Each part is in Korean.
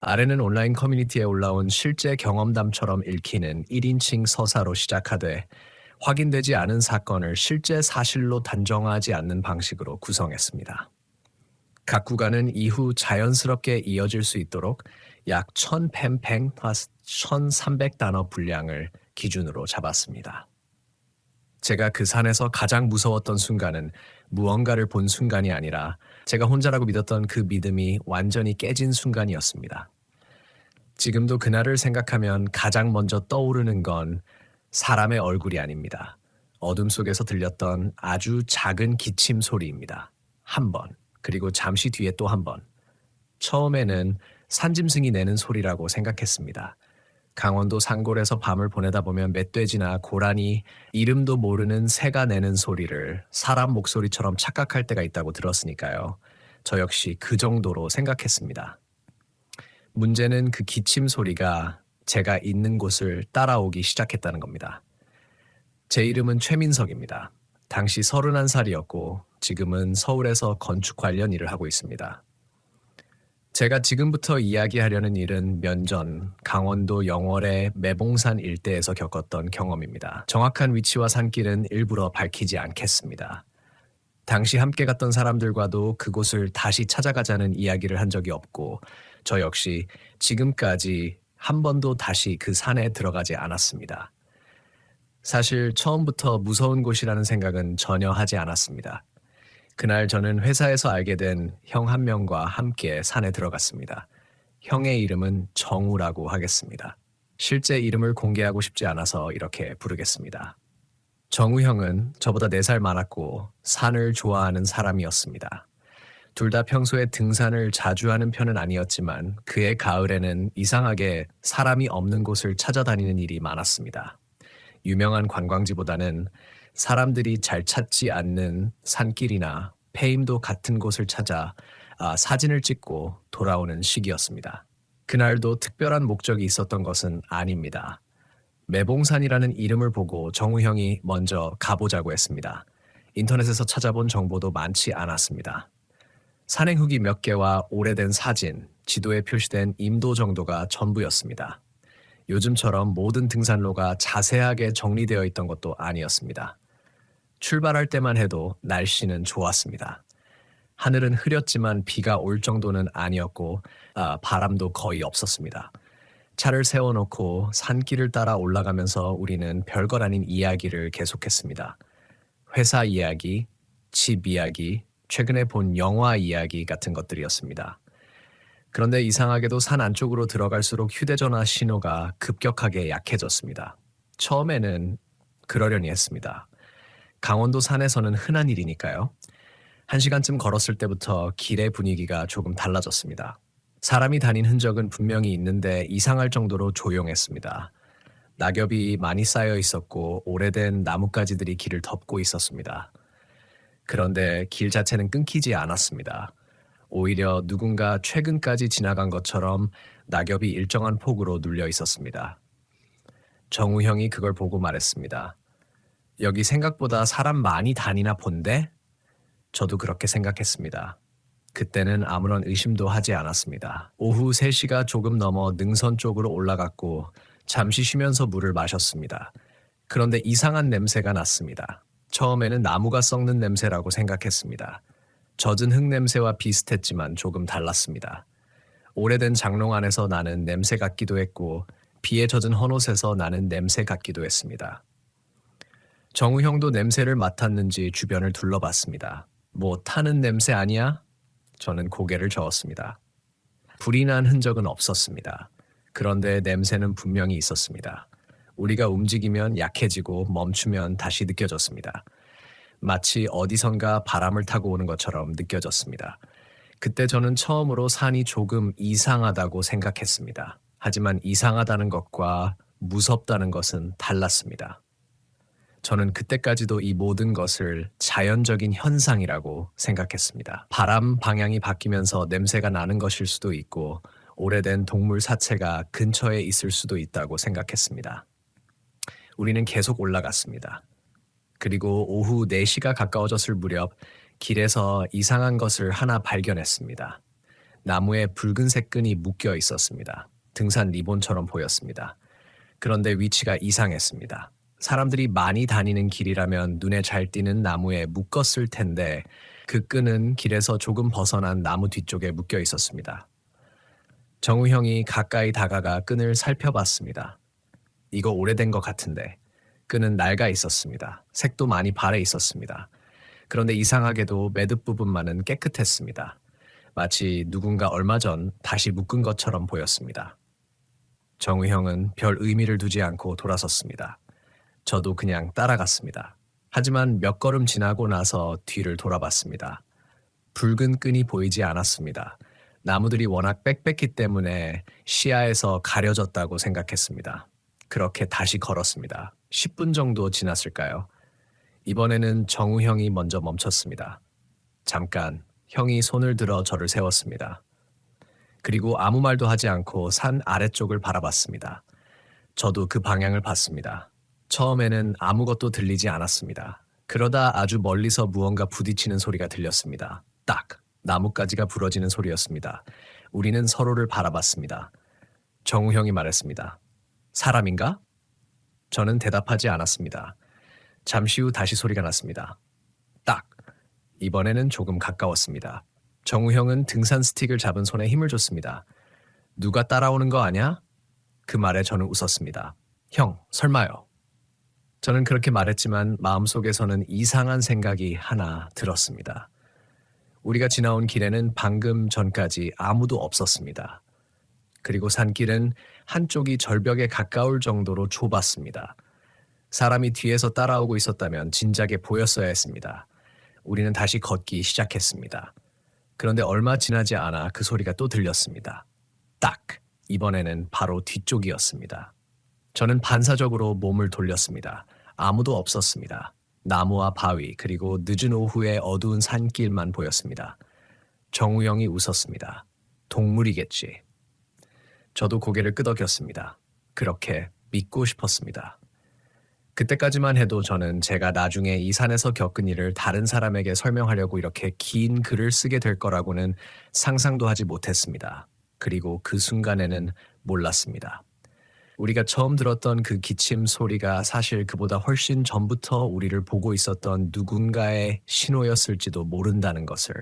아래는 온라인 커뮤니티에 올라온 실제 경험담처럼 읽히는 1인칭 서사로 시작하되 확인되지 않은 사건을 실제 사실로 단정하지 않는 방식으로 구성했습니다. 각 구간은 이후 자연스럽게 이어질 수 있도록 약 1000펜팽 1300단어 분량을 기준으로 잡았습니다. 제가 그 산에서 가장 무서웠던 순간은 무언가를 본 순간이 아니라 제가 혼자라고 믿었던 그 믿음이 완전히 깨진 순간이었습니다. 지금도 그날을 생각하면 가장 먼저 떠오르는 건 사람의 얼굴이 아닙니다. 어둠 속에서 들렸던 아주 작은 기침 소리입니다. 한 번, 그리고 잠시 뒤에 또 한 번. 처음에는 산짐승이 내는 소리라고 생각했습니다. 강원도 산골에서 밤을 보내다 보면 멧돼지나 고라니, 이름도 모르는 새가 내는 소리를 사람 목소리처럼 착각할 때가 있다고 들었으니까요. 저 역시 그 정도로 생각했습니다. 문제는 그 기침 소리가 제가 있는 곳을 따라오기 시작했다는 겁니다. 제 이름은 최민석입니다. 당시 31살이었고 지금은 서울에서 건축 관련 일을 하고 있습니다. 제가 지금부터 이야기하려는 일은 몇 년 전 강원도 영월의 매봉산 일대에서 겪었던 경험입니다. 정확한 위치와 산길은 일부러 밝히지 않겠습니다. 당시 함께 갔던 사람들과도 그곳을 다시 찾아가자는 이야기를 한 적이 없고 저 역시 지금까지 한 번도 다시 그 산에 들어가지 않았습니다. 사실 처음부터 무서운 곳이라는 생각은 전혀 하지 않았습니다. 그날 저는 회사에서 알게 된 형 한 명과 함께 산에 들어갔습니다. 형의 이름은 정우라고 하겠습니다. 실제 이름을 공개하고 싶지 않아서 이렇게 부르겠습니다. 정우 형은 저보다 4살 많았고 산을 좋아하는 사람이었습니다. 둘 다 평소에 등산을 자주 하는 편은 아니었지만 그의 가을에는 이상하게 사람이 없는 곳을 찾아다니는 일이 많았습니다. 유명한 관광지보다는 사람들이 잘 찾지 않는 산길이나 폐임도 같은 곳을 찾아 사진을 찍고 돌아오는 시기였습니다. 그날도 특별한 목적이 있었던 것은 아닙니다. 매봉산이라는 이름을 보고 정우 형이 먼저 가보자고 했습니다. 인터넷에서 찾아본 정보도 많지 않았습니다. 산행 후기 몇 개와 오래된 사진, 지도에 표시된 임도 정도가 전부였습니다. 요즘처럼 모든 등산로가 자세하게 정리되어 있던 것도 아니었습니다. 출발할 때만 해도 날씨는 좋았습니다. 하늘은 흐렸지만 비가 올 정도는 아니었고 바람도 거의 없었습니다. 차를 세워놓고 산길을 따라 올라가면서 우리는 별것 아닌 이야기를 계속했습니다. 회사 이야기, 집 이야기, 최근에 본 영화 이야기 같은 것들이었습니다. 그런데 이상하게도 산 안쪽으로 들어갈수록 휴대전화 신호가 급격하게 약해졌습니다. 처음에는 그러려니 했습니다. 강원도 산에서는 흔한 일이니까요. 1시간쯤 걸었을 때부터 길의 분위기가 조금 달라졌습니다. 사람이 다닌 흔적은 분명히 있는데 이상할 정도로 조용했습니다. 낙엽이 많이 쌓여 있었고 오래된 나뭇가지들이 길을 덮고 있었습니다. 그런데 길 자체는 끊기지 않았습니다. 오히려 누군가 최근까지 지나간 것처럼 낙엽이 일정한 폭으로 눌려 있었습니다. 정우 형이 그걸 보고 말했습니다. 여기 생각보다 사람 많이 다니나 본데? 저도 그렇게 생각했습니다. 그때는 아무런 의심도 하지 않았습니다. 오후 3시가 조금 넘어 능선 쪽으로 올라갔고 잠시 쉬면서 물을 마셨습니다. 그런데 이상한 냄새가 났습니다. 처음에는 나무가 썩는 냄새라고 생각했습니다. 젖은 흙 냄새와 비슷했지만 조금 달랐습니다. 오래된 장롱 안에서 나는 냄새 같기도 했고 비에 젖은 헌옷에서 나는 냄새 같기도 했습니다. 정우 형도 냄새를 맡았는지 주변을 둘러봤습니다. 뭐 타는 냄새 아니야? 저는 고개를 저었습니다. 불이 난 흔적은 없었습니다. 그런데 냄새는 분명히 있었습니다. 우리가 움직이면 약해지고 멈추면 다시 느껴졌습니다. 마치 어디선가 바람을 타고 오는 것처럼 느껴졌습니다. 그때 저는 처음으로 산이 조금 이상하다고 생각했습니다. 하지만 이상하다는 것과 무섭다는 것은 달랐습니다. 저는 그때까지도 이 모든 것을 자연적인 현상이라고 생각했습니다. 바람 방향이 바뀌면서 냄새가 나는 것일 수도 있고 오래된 동물 사체가 근처에 있을 수도 있다고 생각했습니다. 우리는 계속 올라갔습니다. 그리고 오후 4시가 가까워졌을 무렵 길에서 이상한 것을 하나 발견했습니다. 나무에 붉은색 끈이 묶여 있었습니다. 등산 리본처럼 보였습니다. 그런데 위치가 이상했습니다. 사람들이 많이 다니는 길이라면 눈에 잘 띄는 나무에 묶었을 텐데 그 끈은 길에서 조금 벗어난 나무 뒤쪽에 묶여 있었습니다. 정우 형이 가까이 다가가 끈을 살펴봤습니다. 이거 오래된 것 같은데 끈은 낡아 있었습니다. 색도 많이 발해 있었습니다. 그런데 이상하게도 매듭 부분만은 깨끗했습니다. 마치 누군가 얼마 전 다시 묶은 것처럼 보였습니다. 정우 형은 별 의미를 두지 않고 돌아섰습니다. 저도 그냥 따라갔습니다. 하지만 몇 걸음 지나고 나서 뒤를 돌아봤습니다. 붉은 끈이 보이지 않았습니다. 나무들이 워낙 빽빽했기 때문에 시야에서 가려졌다고 생각했습니다. 그렇게 다시 걸었습니다. 10분 정도 지났을까요? 이번에는 정우 형이 먼저 멈췄습니다. 잠깐 형이 손을 들어 저를 세웠습니다. 그리고 아무 말도 하지 않고 산 아래쪽을 바라봤습니다. 저도 그 방향을 봤습니다. 처음에는 아무것도 들리지 않았습니다. 그러다 아주 멀리서 무언가 부딪히는 소리가 들렸습니다. 딱! 나뭇가지가 부러지는 소리였습니다. 우리는 서로를 바라봤습니다. 정우 형이 말했습니다. 사람인가? 저는 대답하지 않았습니다. 잠시 후 다시 소리가 났습니다. 딱! 이번에는 조금 가까웠습니다. 정우 형은 등산 스틱을 잡은 손에 힘을 줬습니다. 누가 따라오는 거 아냐? 그 말에 저는 웃었습니다. 형, 설마요. 저는 그렇게 말했지만 마음속에서는 이상한 생각이 하나 들었습니다. 우리가 지나온 길에는 방금 전까지 아무도 없었습니다. 그리고 산길은 한쪽이 절벽에 가까울 정도로 좁았습니다. 사람이 뒤에서 따라오고 있었다면 진작에 보였어야 했습니다. 우리는 다시 걷기 시작했습니다. 그런데 얼마 지나지 않아 그 소리가 또 들렸습니다. 딱! 이번에는 바로 뒤쪽이었습니다. 저는 반사적으로 몸을 돌렸습니다. 아무도 없었습니다. 나무와 바위 그리고 늦은 오후에 어두운 산길만 보였습니다. 정우 형이 웃었습니다. 동물이겠지. 저도 고개를 끄덕였습니다. 그렇게 믿고 싶었습니다. 그때까지만 해도 저는 제가 나중에 이 산에서 겪은 일을 다른 사람에게 설명하려고 이렇게 긴 글을 쓰게 될 거라고는 상상도 하지 못했습니다. 그리고 그 순간에는 몰랐습니다. 우리가 처음 들었던 그 기침 소리가 사실 그보다 훨씬 전부터 우리를 보고 있었던 누군가의 신호였을지도 모른다는 것을.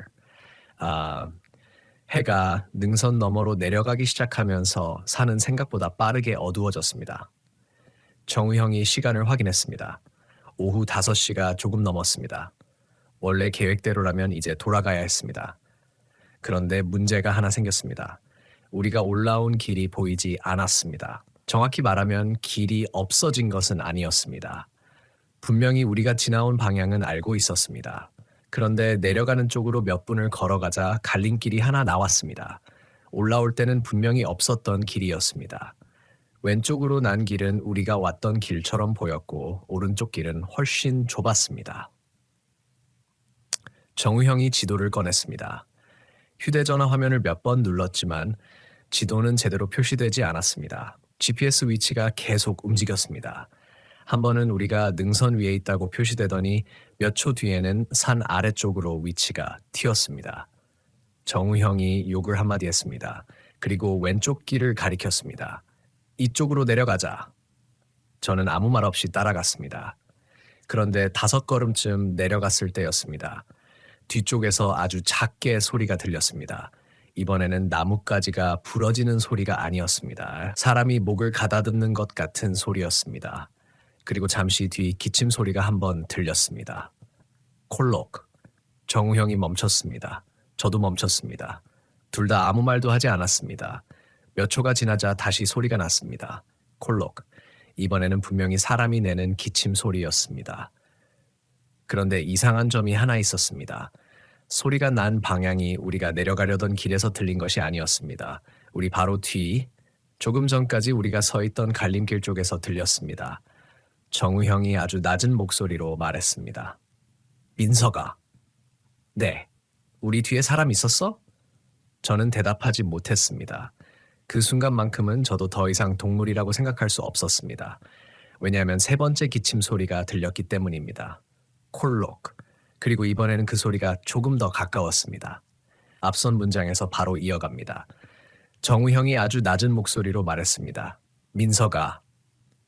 해가 능선 너머로 내려가기 시작하면서 산은 생각보다 빠르게 어두워졌습니다. 정우 형이 시간을 확인했습니다. 오후 5시가 조금 넘었습니다. 원래 계획대로라면 이제 돌아가야 했습니다. 그런데 문제가 하나 생겼습니다. 우리가 올라온 길이 보이지 않았습니다. 정확히 말하면 길이 없어진 것은 아니었습니다. 분명히 우리가 지나온 방향은 알고 있었습니다. 그런데 내려가는 쪽으로 몇 분을 걸어가자 갈림길이 하나 나왔습니다. 올라올 때는 분명히 없었던 길이었습니다. 왼쪽으로 난 길은 우리가 왔던 길처럼 보였고 오른쪽 길은 훨씬 좁았습니다. 정우 형이 지도를 꺼냈습니다. 휴대전화 화면을 몇 번 눌렀지만 지도는 제대로 표시되지 않았습니다. GPS 위치가 계속 움직였습니다. 한 번은 우리가 능선 위에 있다고 표시되더니 몇 초 뒤에는 산 아래쪽으로 위치가 튀었습니다. 정우 형이 욕을 한마디 했습니다. 그리고 왼쪽 길을 가리켰습니다. 이쪽으로 내려가자. 저는 아무 말 없이 따라갔습니다. 그런데 5걸음쯤 내려갔을 때였습니다. 뒤쪽에서 아주 작게 소리가 들렸습니다. 이번에는 나뭇가지가 부러지는 소리가 아니었습니다. 사람이 목을 가다듬는 것 같은 소리였습니다. 그리고 잠시 뒤 기침 소리가 한번 들렸습니다. 콜록. 정우 형이 멈췄습니다. 저도 멈췄습니다. 둘 다 아무 말도 하지 않았습니다. 몇 초가 지나자 다시 소리가 났습니다. 콜록. 이번에는 분명히 사람이 내는 기침 소리였습니다. 그런데 이상한 점이 하나 있었습니다. 소리가 난 방향이 우리가 내려가려던 길에서 들린 것이 아니었습니다. 우리 바로 뒤, 조금 전까지 우리가 서 있던 갈림길 쪽에서 들렸습니다. 정우 형이 아주 낮은 목소리로 말했습니다. 민서가. 네. 우리 뒤에 사람 있었어? 저는 대답하지 못했습니다. 그 순간만큼은 저도 더 이상 동물이라고 생각할 수 없었습니다. 왜냐하면 3번째 기침 소리가 들렸기 때문입니다. 콜록. 그리고 이번에는 그 소리가 조금 더 가까웠습니다. 앞선 문장에서 바로 이어갑니다. 정우 형이 아주 낮은 목소리로 말했습니다. 민서가.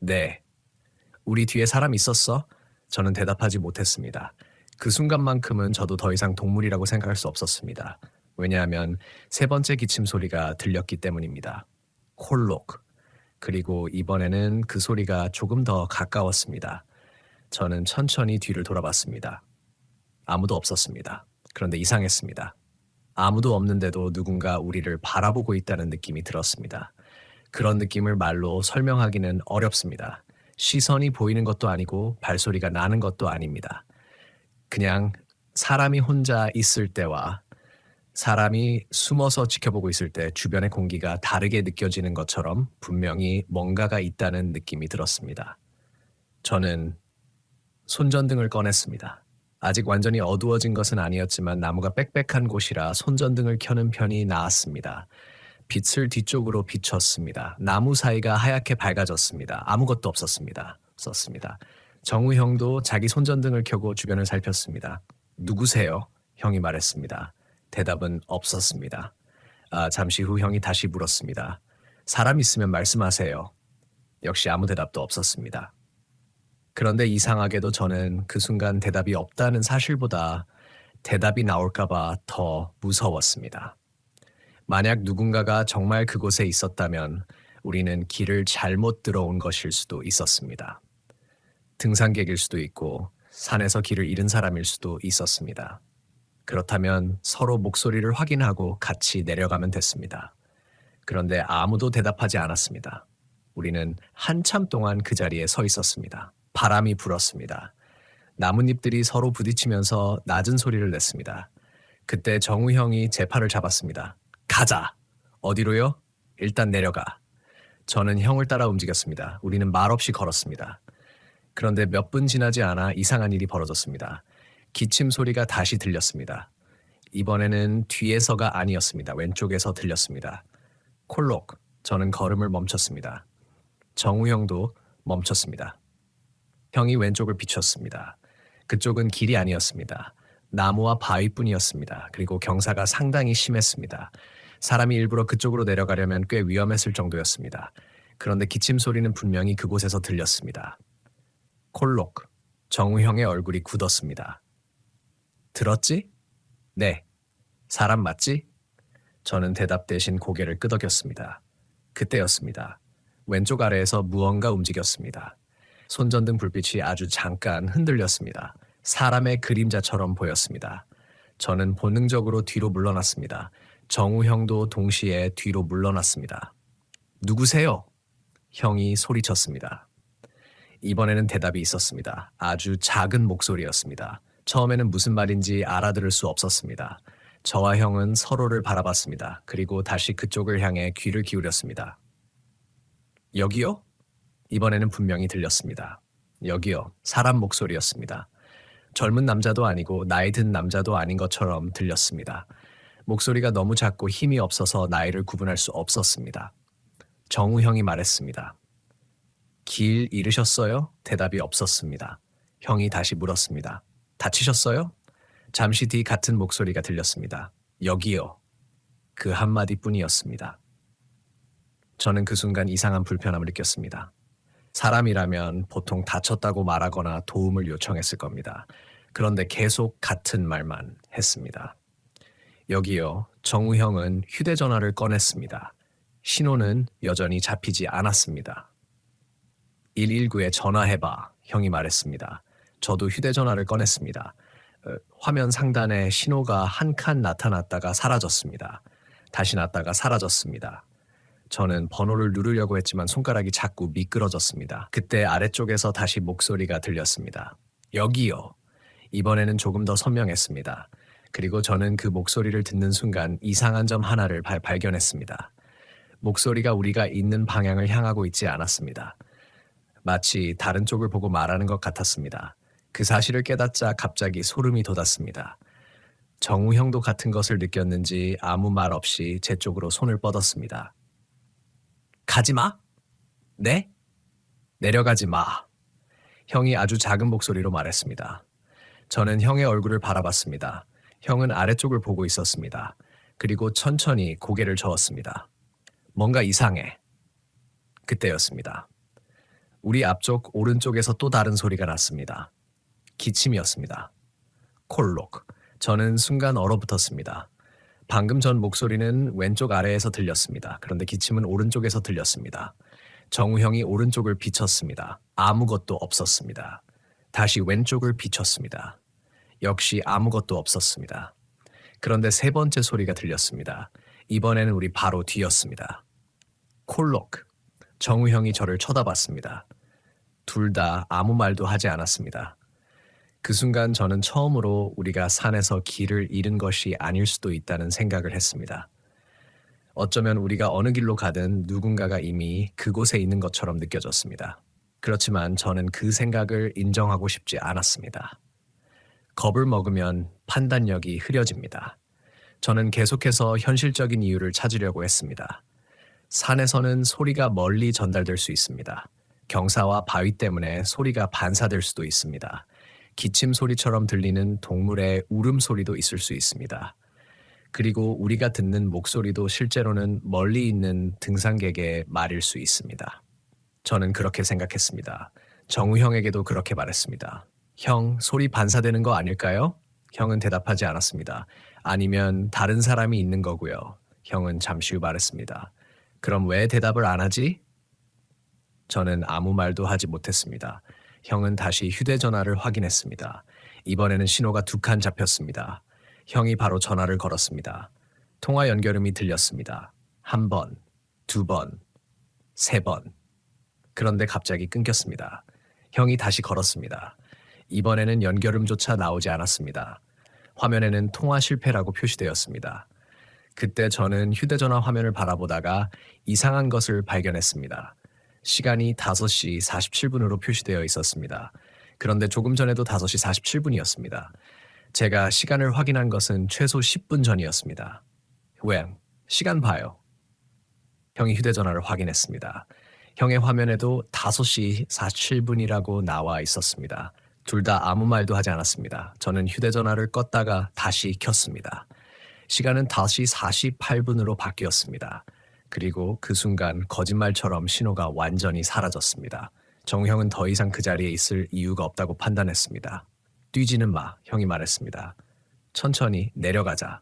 네. 우리 뒤에 사람 있었어? 저는 대답하지 못했습니다. 그 순간만큼은 저도 더 이상 동물이라고 생각할 수 없었습니다. 왜냐하면 세 번째 기침 소리가 들렸기 때문입니다. 콜록. 그리고 이번에는 그 소리가 조금 더 가까웠습니다. 저는 천천히 뒤를 돌아봤습니다. 아무도 없었습니다. 그런데 이상했습니다. 아무도 없는데도 누군가 우리를 바라보고 있다는 느낌이 들었습니다. 그런 느낌을 말로 설명하기는 어렵습니다. 시선이 보이는 것도 아니고 발소리가 나는 것도 아닙니다. 그냥 사람이 혼자 있을 때와 사람이 숨어서 지켜보고 있을 때 주변의 공기가 다르게 느껴지는 것처럼 분명히 뭔가가 있다는 느낌이 들었습니다. 저는 손전등을 꺼냈습니다. 아직 완전히 어두워진 것은 아니었지만 나무가 빽빽한 곳이라 손전등을 켜는 편이 나았습니다. 빛을 뒤쪽으로 비췄습니다. 나무 사이가 하얗게 밝아졌습니다. 아무것도 없었습니다. 정우 형도 자기 손전등을 켜고 주변을 살폈습니다. 누구세요? 형이 말했습니다. 대답은 없었습니다. 잠시 후 형이 다시 물었습니다. 사람 있으면 말씀하세요. 역시 아무 대답도 없었습니다. 그런데 이상하게도 저는 그 순간 대답이 없다는 사실보다 대답이 나올까봐 더 무서웠습니다. 만약 누군가가 정말 그곳에 있었다면 우리는 길을 잘못 들어온 것일 수도 있었습니다. 등산객일 수도 있고 산에서 길을 잃은 사람일 수도 있었습니다. 그렇다면 서로 목소리를 확인하고 같이 내려가면 됐습니다. 그런데 아무도 대답하지 않았습니다. 우리는 한참 동안 그 자리에 서 있었습니다. 바람이 불었습니다. 나뭇잎들이 서로 부딪히면서 낮은 소리를 냈습니다. 그때 정우 형이 제 팔을 잡았습니다. 가자! 어디로요? 일단 내려가. 저는 형을 따라 움직였습니다. 우리는 말없이 걸었습니다. 그런데 몇 분 지나지 않아 이상한 일이 벌어졌습니다. 기침 소리가 다시 들렸습니다. 이번에는 뒤에서가 아니었습니다. 왼쪽에서 들렸습니다. 콜록. 저는 걸음을 멈췄습니다. 정우 형도 멈췄습니다. 형이 왼쪽을 비췄습니다. 그쪽은 길이 아니었습니다. 나무와 바위뿐이었습니다. 그리고 경사가 상당히 심했습니다. 사람이 일부러 그쪽으로 내려가려면 꽤 위험했을 정도였습니다. 그런데 기침 소리는 분명히 그곳에서 들렸습니다. 콜록. 정우 형의 얼굴이 굳었습니다. 들었지? 네. 사람 맞지? 저는 대답 대신 고개를 끄덕였습니다. 그때였습니다. 왼쪽 아래에서 무언가 움직였습니다. 손전등 불빛이 아주 잠깐 흔들렸습니다. 사람의 그림자처럼 보였습니다. 저는 본능적으로 뒤로 물러났습니다. 정우 형도 동시에 뒤로 물러났습니다. 누구세요? 형이 소리쳤습니다. 이번에는 대답이 있었습니다. 아주 작은 목소리였습니다. 처음에는 무슨 말인지 알아들을 수 없었습니다. 저와 형은 서로를 바라봤습니다. 그리고 다시 그쪽을 향해 귀를 기울였습니다. 여기요? 이번에는 분명히 들렸습니다. 여기요. 사람 목소리였습니다. 젊은 남자도 아니고 나이 든 남자도 아닌 것처럼 들렸습니다. 목소리가 너무 작고 힘이 없어서 나이를 구분할 수 없었습니다. 정우 형이 말했습니다. 길 잃으셨어요? 대답이 없었습니다. 형이 다시 물었습니다. 다치셨어요? 잠시 뒤 같은 목소리가 들렸습니다. 여기요. 그 한마디뿐이었습니다. 저는 그 순간 이상한 불편함을 느꼈습니다. 사람이라면 보통 다쳤다고 말하거나 도움을 요청했을 겁니다. 그런데 계속 같은 말만 했습니다. 여기요. 정우 형은 휴대전화를 꺼냈습니다. 신호는 여전히 잡히지 않았습니다. 119에 전화해봐. 형이 말했습니다. 저도 휴대전화를 꺼냈습니다. 화면 상단에 신호가 한 칸 나타났다가 사라졌습니다. 다시 났다가 사라졌습니다. 저는 번호를 누르려고 했지만 손가락이 자꾸 미끄러졌습니다. 그때 아래쪽에서 다시 목소리가 들렸습니다. 여기요. 이번에는 조금 더 선명했습니다. 그리고 저는 그 목소리를 듣는 순간 이상한 점 하나를 발견했습니다. 목소리가 우리가 있는 방향을 향하고 있지 않았습니다. 마치 다른 쪽을 보고 말하는 것 같았습니다. 그 사실을 깨닫자 갑자기 소름이 돋았습니다. 정우 형도 같은 것을 느꼈는지 아무 말 없이 제 쪽으로 손을 뻗었습니다. 가지 마? 네? 내려가지 마. 형이 아주 작은 목소리로 말했습니다. 저는 형의 얼굴을 바라봤습니다. 형은 아래쪽을 보고 있었습니다. 그리고 천천히 고개를 저었습니다. 뭔가 이상해. 그때였습니다. 우리 앞쪽 오른쪽에서 또 다른 소리가 났습니다. 기침이었습니다. 콜록. 저는 순간 얼어붙었습니다. 방금 전 목소리는 왼쪽 아래에서 들렸습니다. 그런데 기침은 오른쪽에서 들렸습니다. 정우 형이 오른쪽을 비쳤습니다. 아무것도 없었습니다. 다시 왼쪽을 비쳤습니다. 역시 아무것도 없었습니다. 그런데 세 번째 소리가 들렸습니다. 이번에는 우리 바로 뒤였습니다. 콜록. 정우 형이 저를 쳐다봤습니다. 둘 다 아무 말도 하지 않았습니다. 그 순간 저는 처음으로 우리가 산에서 길을 잃은 것이 아닐 수도 있다는 생각을 했습니다. 어쩌면 우리가 어느 길로 가든 누군가가 이미 그곳에 있는 것처럼 느껴졌습니다. 그렇지만 저는 그 생각을 인정하고 싶지 않았습니다. 겁을 먹으면 판단력이 흐려집니다. 저는 계속해서 현실적인 이유를 찾으려고 했습니다. 산에서는 소리가 멀리 전달될 수 있습니다. 경사와 바위 때문에 소리가 반사될 수도 있습니다. 기침 소리처럼 들리는 동물의 울음소리도 있을 수 있습니다. 그리고 우리가 듣는 목소리도 실제로는 멀리 있는 등산객의 말일 수 있습니다. 저는 그렇게 생각했습니다. 정우 형에게도 그렇게 말했습니다. 형, 소리 반사되는 거 아닐까요? 형은 대답하지 않았습니다. 아니면 다른 사람이 있는 거고요. 형은 잠시 후 말했습니다. 그럼 왜 대답을 안 하지? 저는 아무 말도 하지 못했습니다. 형은 다시 휴대전화를 확인했습니다. 이번에는 신호가 2칸 잡혔습니다. 형이 바로 전화를 걸었습니다. 통화 연결음이 들렸습니다. 1번, 2번, 3번. 그런데 갑자기 끊겼습니다. 형이 다시 걸었습니다. 이번에는 연결음조차 나오지 않았습니다. 화면에는 통화 실패라고 표시되었습니다. 그때 저는 휴대전화 화면을 바라보다가 이상한 것을 발견했습니다. 시간이 5시 47분으로 표시되어 있었습니다. 그런데 조금 전에도 5시 47분이었습니다. 제가 시간을 확인한 것은 최소 10분 전이었습니다. 왜? 시간 봐요. 형이 휴대전화를 확인했습니다. 형의 화면에도 5시 47분이라고 나와 있었습니다. 둘 다 아무 말도 하지 않았습니다. 저는 휴대전화를 껐다가 다시 켰습니다. 시간은 5시 48분으로 바뀌었습니다. 그리고 그 순간 거짓말처럼 신호가 완전히 사라졌습니다. 정우 형은 더 이상 그 자리에 있을 이유가 없다고 판단했습니다. 뛰지는 마, 형이 말했습니다. 천천히 내려가자.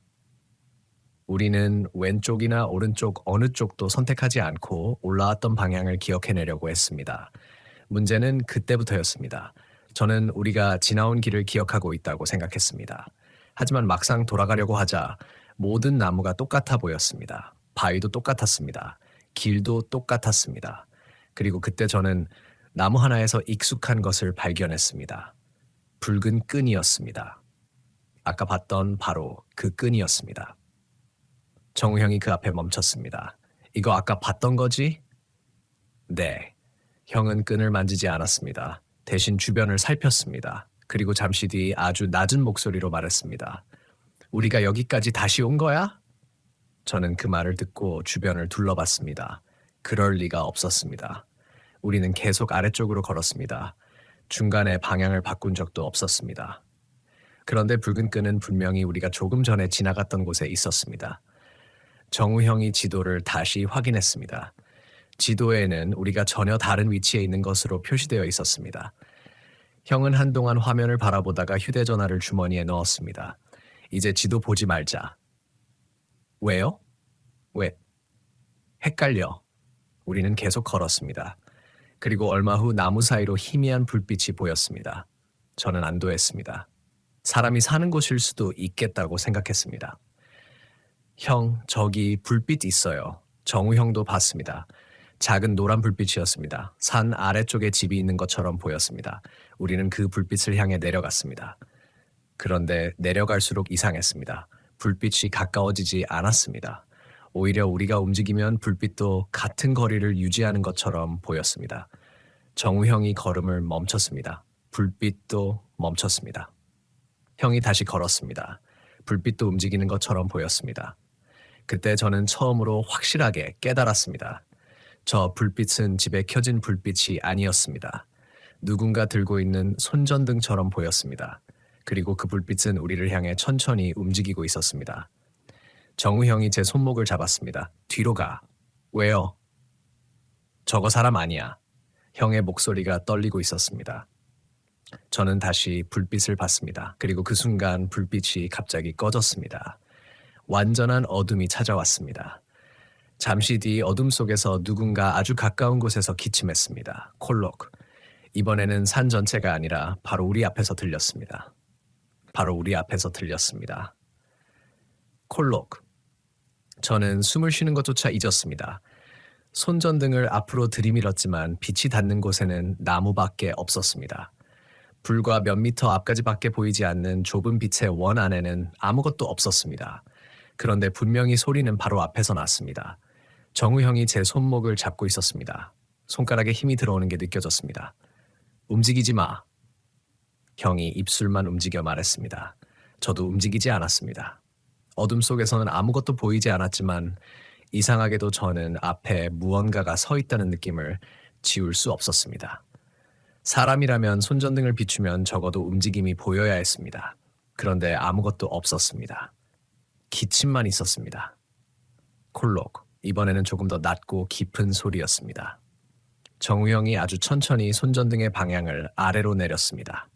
우리는 왼쪽이나 오른쪽 어느 쪽도 선택하지 않고 올라왔던 방향을 기억해내려고 했습니다. 문제는 그때부터였습니다. 저는 우리가 지나온 길을 기억하고 있다고 생각했습니다. 하지만 막상 돌아가려고 하자 모든 나무가 똑같아 보였습니다. 바위도 똑같았습니다. 길도 똑같았습니다. 그리고 그때 저는 나무 하나에서 익숙한 것을 발견했습니다. 붉은 끈이었습니다. 아까 봤던 바로 그 끈이었습니다. 정우 형이 그 앞에 멈췄습니다. 이거 아까 봤던 거지? 네. 형은 끈을 만지지 않았습니다. 대신 주변을 살폈습니다. 그리고 잠시 뒤 아주 낮은 목소리로 말했습니다. 우리가 여기까지 다시 온 거야? 저는 그 말을 듣고 주변을 둘러봤습니다. 그럴 리가 없었습니다. 우리는 계속 아래쪽으로 걸었습니다. 중간에 방향을 바꾼 적도 없었습니다. 그런데 붉은 끈은 분명히 우리가 조금 전에 지나갔던 곳에 있었습니다. 정우 형이 지도를 다시 확인했습니다. 지도에는 우리가 전혀 다른 위치에 있는 것으로 표시되어 있었습니다. 형은 한동안 화면을 바라보다가 휴대전화를 주머니에 넣었습니다. 이제 지도 보지 말자. 왜요? 왜? 헷갈려. 우리는 계속 걸었습니다. 그리고 얼마 후 나무 사이로 희미한 불빛이 보였습니다. 저는 안도했습니다. 사람이 사는 곳일 수도 있겠다고 생각했습니다. 형, 저기 불빛 있어요. 정우 형도 봤습니다. 작은 노란 불빛이었습니다. 산 아래쪽에 집이 있는 것처럼 보였습니다. 우리는 그 불빛을 향해 내려갔습니다. 그런데 내려갈수록 이상했습니다. 불빛이 가까워지지 않았습니다. 오히려 우리가 움직이면 불빛도 같은 거리를 유지하는 것처럼 보였습니다. 정우 형이 걸음을 멈췄습니다. 불빛도 멈췄습니다. 형이 다시 걸었습니다. 불빛도 움직이는 것처럼 보였습니다. 그때 저는 처음으로 확실하게 깨달았습니다. 저 불빛은 집에 켜진 불빛이 아니었습니다. 누군가 들고 있는 손전등처럼 보였습니다. 그리고 그 불빛은 우리를 향해 천천히 움직이고 있었습니다. 정우 형이 제 손목을 잡았습니다. 뒤로 가. 왜요? 저거 사람 아니야. 형의 목소리가 떨리고 있었습니다. 저는 다시 불빛을 봤습니다. 그리고 그 순간 불빛이 갑자기 꺼졌습니다. 완전한 어둠이 찾아왔습니다. 잠시 뒤 어둠 속에서 누군가 아주 가까운 곳에서 기침했습니다. 콜록. 이번에는 산 전체가 아니라 바로 우리 앞에서 들렸습니다. 바로 우리 앞에서 들렸습니다. 콜록. 저는 숨을 쉬는 것조차 잊었습니다. 손전등을 앞으로 들이밀었지만 빛이 닿는 곳에는 나무밖에 없었습니다. 불과 몇 미터 앞까지밖에 보이지 않는 좁은 빛의 원 안에는 아무것도 없었습니다. 그런데 분명히 소리는 바로 앞에서 났습니다. 정우 형이 제 손목을 잡고 있었습니다. 손가락에 힘이 들어오는 게 느껴졌습니다. 움직이지 마. 형이 입술만 움직여 말했습니다. 저도 움직이지 않았습니다. 어둠 속에서는 아무것도 보이지 않았지만 이상하게도 저는 앞에 무언가가 서 있다는 느낌을 지울 수 없었습니다. 사람이라면 손전등을 비추면 적어도 움직임이 보여야 했습니다. 그런데 아무것도 없었습니다. 기침만 있었습니다. 콜록. 이번에는 조금 더 낮고 깊은 소리였습니다. 정우 형이 아주 천천히 손전등의 방향을 아래로 내렸습니다.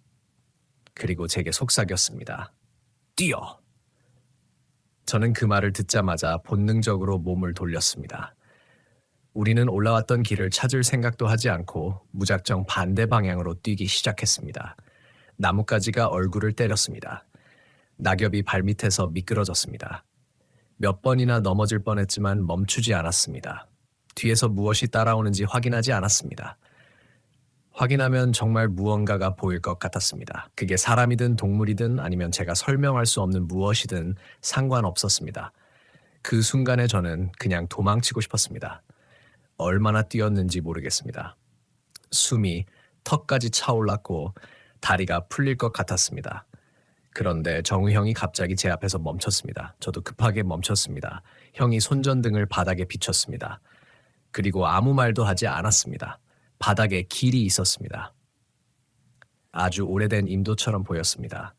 그리고 제게 속삭였습니다. 뛰어! 저는 그 말을 듣자마자 본능적으로 몸을 돌렸습니다. 우리는 올라왔던 길을 찾을 생각도 하지 않고 무작정 반대 방향으로 뛰기 시작했습니다. 나뭇가지가 얼굴을 때렸습니다. 낙엽이 발밑에서 미끄러졌습니다. 몇 번이나 넘어질 뻔했지만 멈추지 않았습니다. 뒤에서 무엇이 따라오는지 확인하지 않았습니다. 확인하면 정말 무언가가 보일 것 같았습니다. 그게 사람이든 동물이든 아니면 제가 설명할 수 없는 무엇이든 상관없었습니다. 그 순간에 저는 그냥 도망치고 싶었습니다. 얼마나 뛰었는지 모르겠습니다. 숨이 턱까지 차올랐고 다리가 풀릴 것 같았습니다. 그런데 정우 형이 갑자기 제 앞에서 멈췄습니다. 저도 급하게 멈췄습니다. 형이 손전등을 바닥에 비췄습니다. 그리고 아무 말도 하지 않았습니다. 바닥에 길이 있었습니다. 아주 오래된 임도처럼 보였습니다.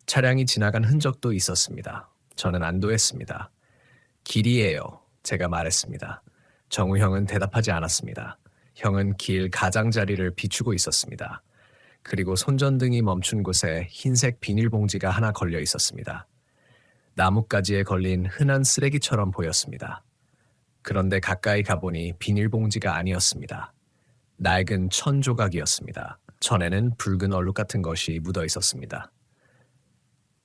차량이 지나간 흔적도 있었습니다. 저는 안도했습니다. 길이에요. 제가 말했습니다. 정우 형은 대답하지 않았습니다. 형은 길 가장자리를 비추고 있었습니다. 그리고 손전등이 멈춘 곳에 흰색 비닐봉지가 하나 걸려 있었습니다. 나뭇가지에 걸린 흔한 쓰레기처럼 보였습니다. 그런데 가까이 가보니 비닐봉지가 아니었습니다. 낡은 천 조각이었습니다. 천에는 붉은 얼룩 같은 것이 묻어 있었습니다.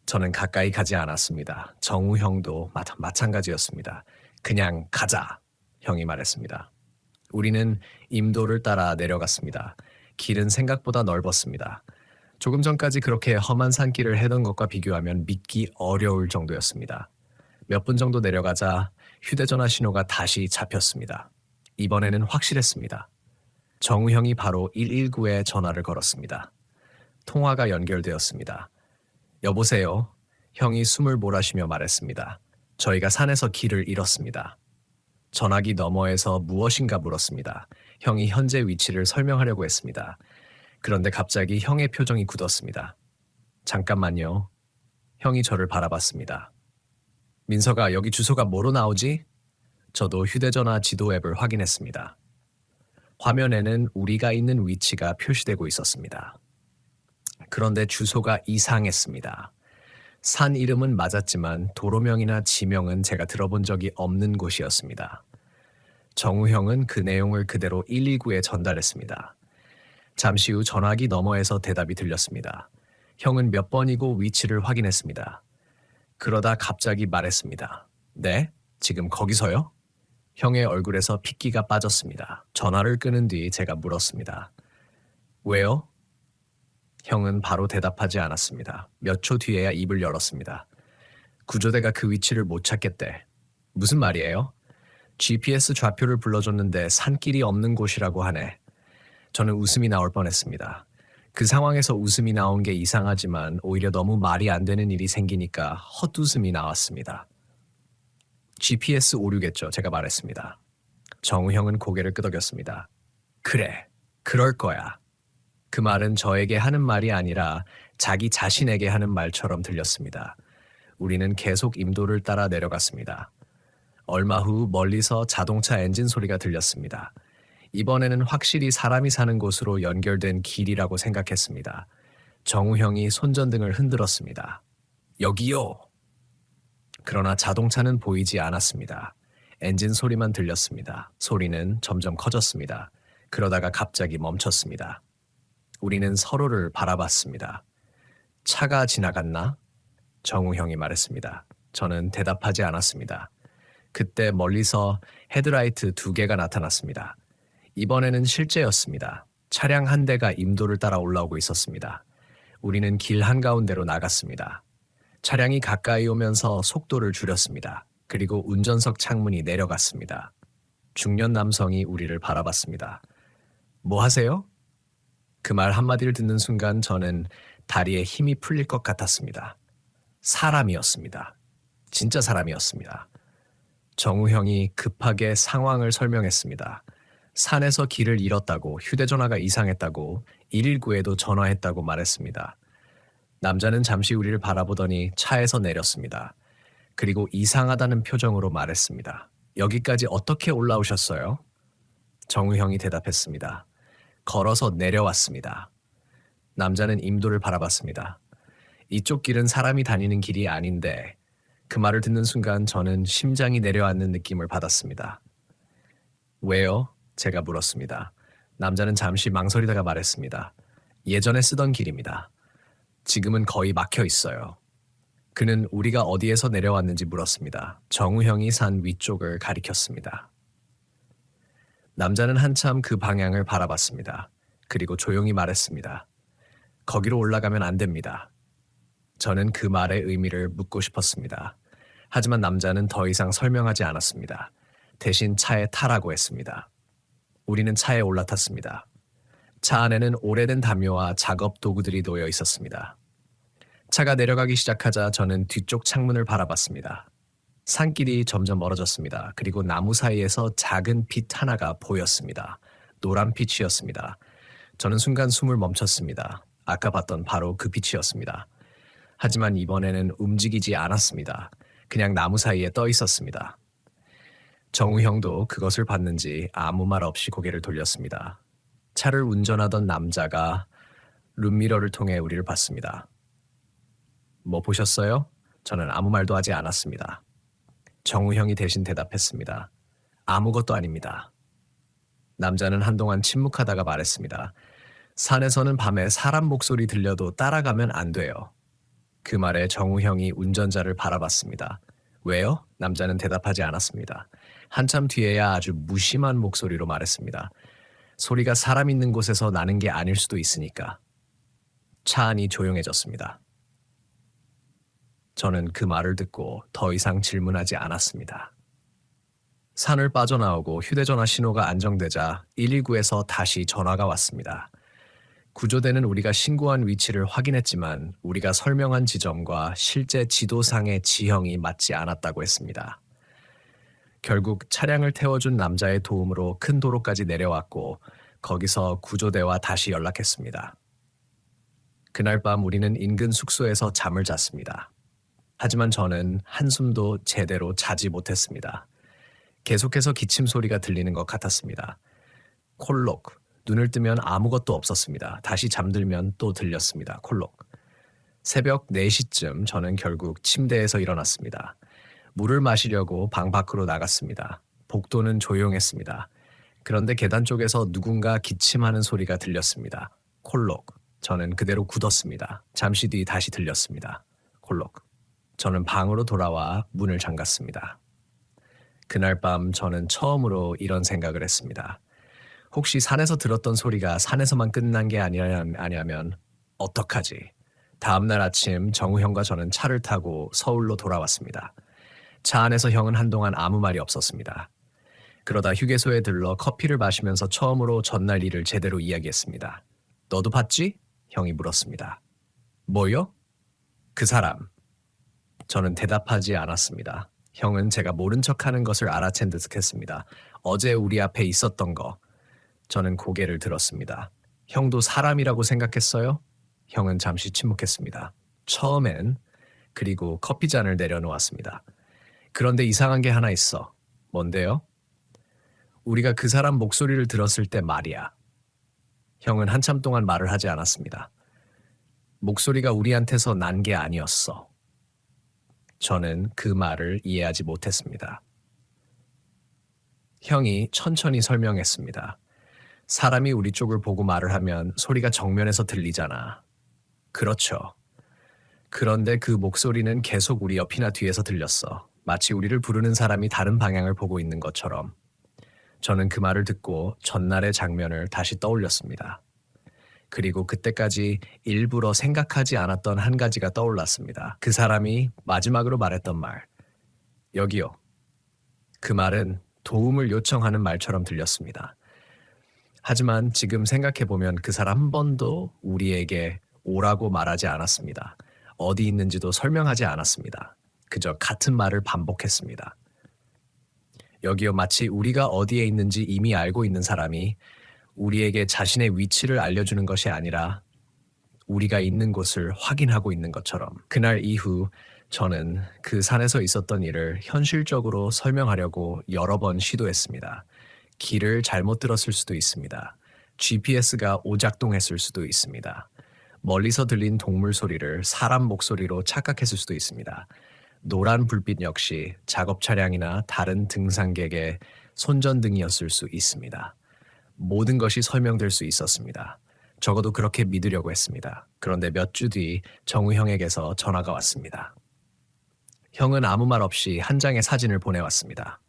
저는 가까이 가지 않았습니다. 정우 형도 마찬가지였습니다. 그냥 가자, 형이 말했습니다. 우리는 임도를 따라 내려갔습니다. 길은 생각보다 넓었습니다. 조금 전까지 그렇게 험한 산길을 해던 것과 비교하면 믿기 어려울 정도였습니다. 몇 분 정도 내려가자 휴대전화 신호가 다시 잡혔습니다. 이번에는 확실했습니다. 정우 형이 바로 119에 전화를 걸었습니다. 통화가 연결되었습니다. 여보세요? 형이 숨을 몰아쉬며 말했습니다. 저희가 산에서 길을 잃었습니다. 전화기 너머에서 무엇인가 물었습니다. 형이 현재 위치를 설명하려고 했습니다. 그런데 갑자기 형의 표정이 굳었습니다. 잠깐만요. 형이 저를 바라봤습니다. 민서가 여기 주소가 뭐로 나오지? 저도 휴대전화 지도 앱을 확인했습니다. 화면에는 우리가 있는 위치가 표시되고 있었습니다. 그런데 주소가 이상했습니다. 산 이름은 맞았지만 도로명이나 지명은 제가 들어본 적이 없는 곳이었습니다. 정우 형은 그 내용을 그대로 119에 전달했습니다. 잠시 후 전화기 너머에서 대답이 들렸습니다. 형은 몇 번이고 위치를 확인했습니다. 그러다 갑자기 말했습니다. 네? 지금 거기서요? 형의 얼굴에서 핏기가 빠졌습니다. 전화를 끊은 뒤 제가 물었습니다. 왜요? 형은 바로 대답하지 않았습니다. 몇 초 뒤에야 입을 열었습니다. 구조대가 그 위치를 못 찾겠대. 무슨 말이에요? GPS 좌표를 불러줬는데 산길이 없는 곳이라고 하네. 저는 웃음이 나올 뻔했습니다. 그 상황에서 웃음이 나온 게 이상하지만 오히려 너무 말이 안 되는 일이 생기니까 헛웃음이 나왔습니다. GPS 오류겠죠, 제가 말했습니다. 정우 형은 고개를 끄덕였습니다. 그래, 그럴 거야. 그 말은 저에게 하는 말이 아니라 자기 자신에게 하는 말처럼 들렸습니다. 우리는 계속 임도를 따라 내려갔습니다. 얼마 후 멀리서 자동차 엔진 소리가 들렸습니다. 이번에는 확실히 사람이 사는 곳으로 연결된 길이라고 생각했습니다. 정우 형이 손전등을 흔들었습니다. 여기요! 그러나 자동차는 보이지 않았습니다. 엔진 소리만 들렸습니다. 소리는 점점 커졌습니다. 그러다가 갑자기 멈췄습니다. 우리는 서로를 바라봤습니다. 차가 지나갔나? 정우 형이 말했습니다. 저는 대답하지 않았습니다. 그때 멀리서 헤드라이트 2개가 나타났습니다. 이번에는 실제였습니다. 차량 한 대가 임도를 따라 올라오고 있었습니다. 우리는 길 한가운데로 나갔습니다. 차량이 가까이 오면서 속도를 줄였습니다. 그리고 운전석 창문이 내려갔습니다. 중년 남성이 우리를 바라봤습니다. 뭐 하세요? 그 말 한마디를 듣는 순간 저는 다리에 힘이 풀릴 것 같았습니다. 사람이었습니다. 진짜 사람이었습니다. 정우 형이 급하게 상황을 설명했습니다. 산에서 길을 잃었다고, 휴대전화가 이상했다고, 119에도 전화했다고 말했습니다. 남자는 잠시 우리를 바라보더니 차에서 내렸습니다. 그리고 이상하다는 표정으로 말했습니다. 여기까지 어떻게 올라오셨어요? 정우 형이 대답했습니다. 걸어서 내려왔습니다. 남자는 임도를 바라봤습니다. 이쪽 길은 사람이 다니는 길이 아닌데, 그 말을 듣는 순간 저는 심장이 내려앉는 느낌을 받았습니다. 왜요? 제가 물었습니다. 남자는 잠시 망설이다가 말했습니다. 예전에 쓰던 길입니다. 지금은 거의 막혀 있어요. 그는 우리가 어디에서 내려왔는지 물었습니다. 정우 형이 산 위쪽을 가리켰습니다. 남자는 한참 그 방향을 바라봤습니다. 그리고 조용히 말했습니다. 거기로 올라가면 안 됩니다. 저는 그 말의 의미를 묻고 싶었습니다. 하지만 남자는 더 이상 설명하지 않았습니다. 대신 차에 타라고 했습니다. 우리는 차에 올라탔습니다. 차 안에는 오래된 담요와 작업 도구들이 놓여 있었습니다. 차가 내려가기 시작하자 저는 뒤쪽 창문을 바라봤습니다. 산길이 점점 멀어졌습니다. 그리고 나무 사이에서 작은 빛 하나가 보였습니다. 노란 빛이었습니다. 저는 순간 숨을 멈췄습니다. 아까 봤던 바로 그 빛이었습니다. 하지만 이번에는 움직이지 않았습니다. 그냥 나무 사이에 떠 있었습니다. 정우 형도 그것을 봤는지 아무 말 없이 고개를 돌렸습니다. 차를 운전하던 남자가 룸미러를 통해 우리를 봤습니다. 뭐 보셨어요? 저는 아무 말도 하지 않았습니다. 정우 형이 대신 대답했습니다. 아무것도 아닙니다. 남자는 한동안 침묵하다가 말했습니다. 산에서는 밤에 사람 목소리 들려도 따라가면 안 돼요. 그 말에 정우 형이 운전자를 바라봤습니다. 왜요? 남자는 대답하지 않았습니다. 한참 뒤에야 아주 무심한 목소리로 말했습니다. 소리가 사람 있는 곳에서 나는 게 아닐 수도 있으니까. 차 안이 조용해졌습니다. 저는 그 말을 듣고 더 이상 질문하지 않았습니다. 산을 빠져나오고 휴대전화 신호가 안정되자 119에서 다시 전화가 왔습니다. 구조대는 우리가 신고한 위치를 확인했지만 우리가 설명한 지점과 실제 지도상의 지형이 맞지 않았다고 했습니다. 결국 차량을 태워준 남자의 도움으로 큰 도로까지 내려왔고 거기서 구조대와 다시 연락했습니다. 그날 밤 우리는 인근 숙소에서 잠을 잤습니다. 하지만 저는 한숨도 제대로 자지 못했습니다. 계속해서 기침 소리가 들리는 것 같았습니다. 콜록, 눈을 뜨면 아무것도 없었습니다. 다시 잠들면 또 들렸습니다. 콜록. 새벽 4시쯤 저는 결국 침대에서 일어났습니다. 물을 마시려고 방 밖으로 나갔습니다. 복도는 조용했습니다. 그런데 계단 쪽에서 누군가 기침하는 소리가 들렸습니다. 콜록. 저는 그대로 굳었습니다. 잠시 뒤 다시 들렸습니다. 콜록. 저는 방으로 돌아와 문을 잠갔습니다. 그날 밤 저는 처음으로 이런 생각을 했습니다. 혹시 산에서 들었던 소리가 산에서만 끝난 게 아니라면 어떡하지? 다음날 아침 정우 형과 저는 차를 타고 서울로 돌아왔습니다. 차 안에서 형은 한동안 아무 말이 없었습니다. 그러다 휴게소에 들러 커피를 마시면서 처음으로 전날 일을 제대로 이야기했습니다. 너도 봤지? 형이 물었습니다. 뭐요? 그 사람. 저는 대답하지 않았습니다. 형은 제가 모른 척하는 것을 알아챈 듯 했습니다. 어제 우리 앞에 있었던 거. 저는 고개를 들었습니다. 형도 사람이라고 생각했어요? 형은 잠시 침묵했습니다. 처음엔 그리고 커피잔을 내려놓았습니다. 그런데 이상한 게 하나 있어. 뭔데요? 우리가 그 사람 목소리를 들었을 때 말이야. 형은 한참 동안 말을 하지 않았습니다. 목소리가 우리한테서 난 게 아니었어. 저는 그 말을 이해하지 못했습니다. 형이 천천히 설명했습니다. 사람이 우리 쪽을 보고 말을 하면 소리가 정면에서 들리잖아. 그렇죠. 그런데 그 목소리는 계속 우리 옆이나 뒤에서 들렸어. 마치 우리를 부르는 사람이 다른 방향을 보고 있는 것처럼. 저는 그 말을 듣고 전날의 장면을 다시 떠올렸습니다. 그리고 그때까지 일부러 생각하지 않았던 한 가지가 떠올랐습니다. 그 사람이 마지막으로 말했던 말. 여기요. 그 말은 도움을 요청하는 말처럼 들렸습니다. 하지만 지금 생각해보면 그 사람 한 번도 우리에게 오라고 말하지 않았습니다. 어디 있는지도 설명하지 않았습니다. 그저 같은 말을 반복했습니다. 여기요, 마치 우리가 어디에 있는지 이미 알고 있는 사람이 우리에게 자신의 위치를 알려주는 것이 아니라 우리가 있는 곳을 확인하고 있는 것처럼. 그날 이후 저는 그 산에서 있었던 일을 현실적으로 설명하려고 여러 번 시도했습니다. 길을 잘못 들었을 수도 있습니다. GPS가 오작동했을 수도 있습니다. 멀리서 들린 동물 소리를 사람 목소리로 착각했을 수도 있습니다. 노란 불빛 역시 작업 차량이나 다른 등산객의 손전등이었을 수 있습니다. 모든 것이 설명될 수 있었습니다. 적어도 그렇게 믿으려고 했습니다. 그런데 몇 주 뒤 정우 형에게서 전화가 왔습니다. 형은 아무 말 없이 한 장의 사진을 보내왔습니다.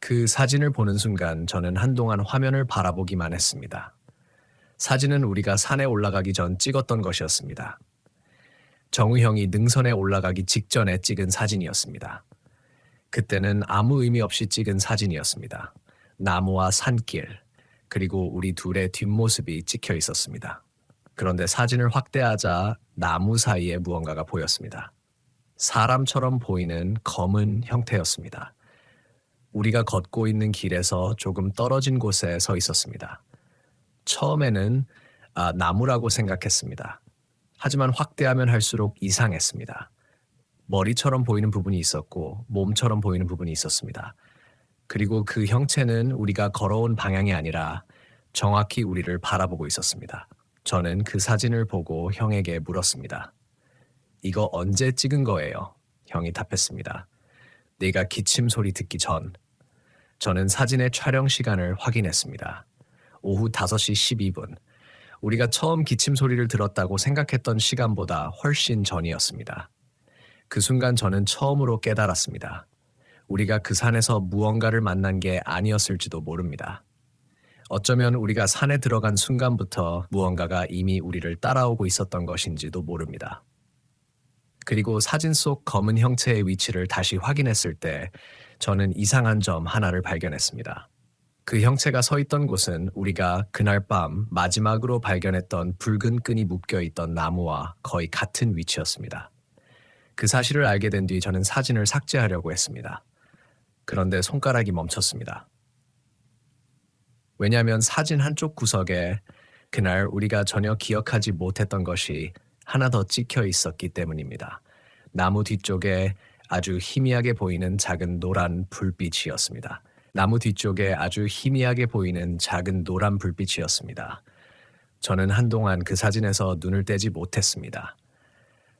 그 사진을 보는 순간 저는 한동안 화면을 바라보기만 했습니다. 사진은 우리가 산에 올라가기 전 찍었던 것이었습니다. 정우 형이 능선에 올라가기 직전에 찍은 사진이었습니다. 그때는 아무 의미 없이 찍은 사진이었습니다. 나무와 산길, 그리고 우리 둘의 뒷모습이 찍혀 있었습니다. 그런데 사진을 확대하자 나무 사이에 무언가가 보였습니다. 사람처럼 보이는 검은 형태였습니다. 우리가 걷고 있는 길에서 조금 떨어진 곳에 서 있었습니다. 처음에는 나무라고 생각했습니다. 하지만 확대하면 할수록 이상했습니다. 머리처럼 보이는 부분이 있었고 몸처럼 보이는 부분이 있었습니다. 그리고 그 형체는 우리가 걸어온 방향이 아니라 정확히 우리를 바라보고 있었습니다. 저는 그 사진을 보고 형에게 물었습니다. 이거 언제 찍은 거예요? 형이 답했습니다. 네가 기침 소리 듣기 전. 저는 사진의 촬영 시간을 확인했습니다. 오후 5시 12분. 우리가 처음 기침 소리를 들었다고 생각했던 시간보다 훨씬 전이었습니다. 그 순간 저는 처음으로 깨달았습니다. 우리가 그 산에서 무언가를 만난 게 아니었을지도 모릅니다. 어쩌면 우리가 산에 들어간 순간부터 무언가가 이미 우리를 따라오고 있었던 것인지도 모릅니다. 그리고 사진 속 검은 형체의 위치를 다시 확인했을 때 저는 이상한 점 하나를 발견했습니다. 그 형체가 서 있던 곳은 우리가 그날 밤 마지막으로 발견했던 붉은 끈이 묶여 있던 나무와 거의 같은 위치였습니다. 그 사실을 알게 된 뒤 저는 사진을 삭제하려고 했습니다. 그런데 손가락이 멈췄습니다. 왜냐하면 사진 한쪽 구석에 그날 우리가 전혀 기억하지 못했던 것이 하나 더 찍혀 있었기 때문입니다. 나무 뒤쪽에 아주 희미하게 보이는 작은 노란 불빛이었습니다. 나무 뒤쪽에 아주 희미하게 보이는 작은 노란 불빛이었습니다. 저는 한동안 그 사진에서 눈을 떼지 못했습니다.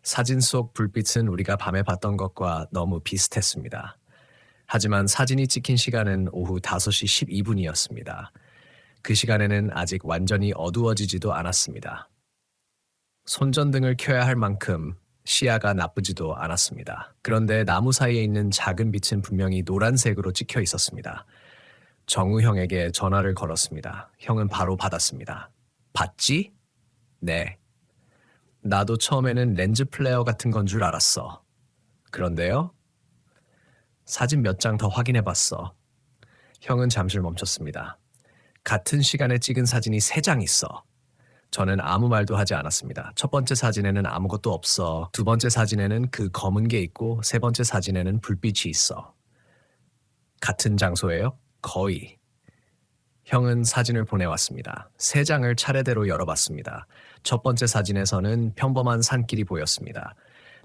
사진 속 불빛은 우리가 밤에 봤던 것과 너무 비슷했습니다. 하지만 사진이 찍힌 시간은 오후 5시 12분이었습니다. 그 시간에는 아직 완전히 어두워지지도 않았습니다. 손전등을 켜야 할 만큼 시야가 나쁘지도 않았습니다. 그런데 나무 사이에 있는 작은 빛은 분명히 노란색으로 찍혀 있었습니다. 정우 형에게 전화를 걸었습니다. 형은 바로 받았습니다. 봤지? 네. 나도 처음에는 렌즈 플레어 같은 건 줄 알았어. 그런데요? 사진 몇 장 더 확인해 봤어. 형은 잠시 멈췄습니다. 같은 시간에 찍은 사진이 3장 있어. 저는 아무 말도 하지 않았습니다. 첫 번째 사진에는 아무것도 없어. 두 번째 사진에는 그 검은 게 있고 세 번째 사진에는 불빛이 있어. 같은 장소예요? 거의. 형은 사진을 보내왔습니다. 3장을 차례대로 열어봤습니다. 첫 번째 사진에서는 평범한 산길이 보였습니다.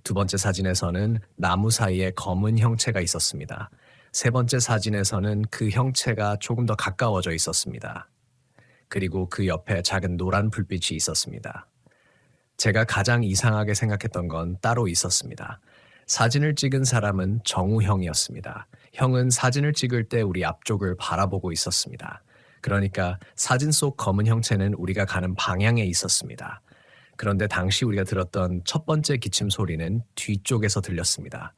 두 번째 사진에서는 나무 사이에 검은 형체가 있었습니다. 세 번째 사진에서는 그 형체가 조금 더 가까워져 있었습니다. 그리고 그 옆에 작은 노란 불빛이 있었습니다. 제가 가장 이상하게 생각했던 건 따로 있었습니다. 사진을 찍은 사람은 정우 형이었습니다. 형은 사진을 찍을 때 우리 앞쪽을 바라보고 있었습니다. 그러니까 사진 속 검은 형체는 우리가 가는 방향에 있었습니다. 그런데 당시 우리가 들었던 첫 번째 기침 소리는 뒤쪽에서 들렸습니다.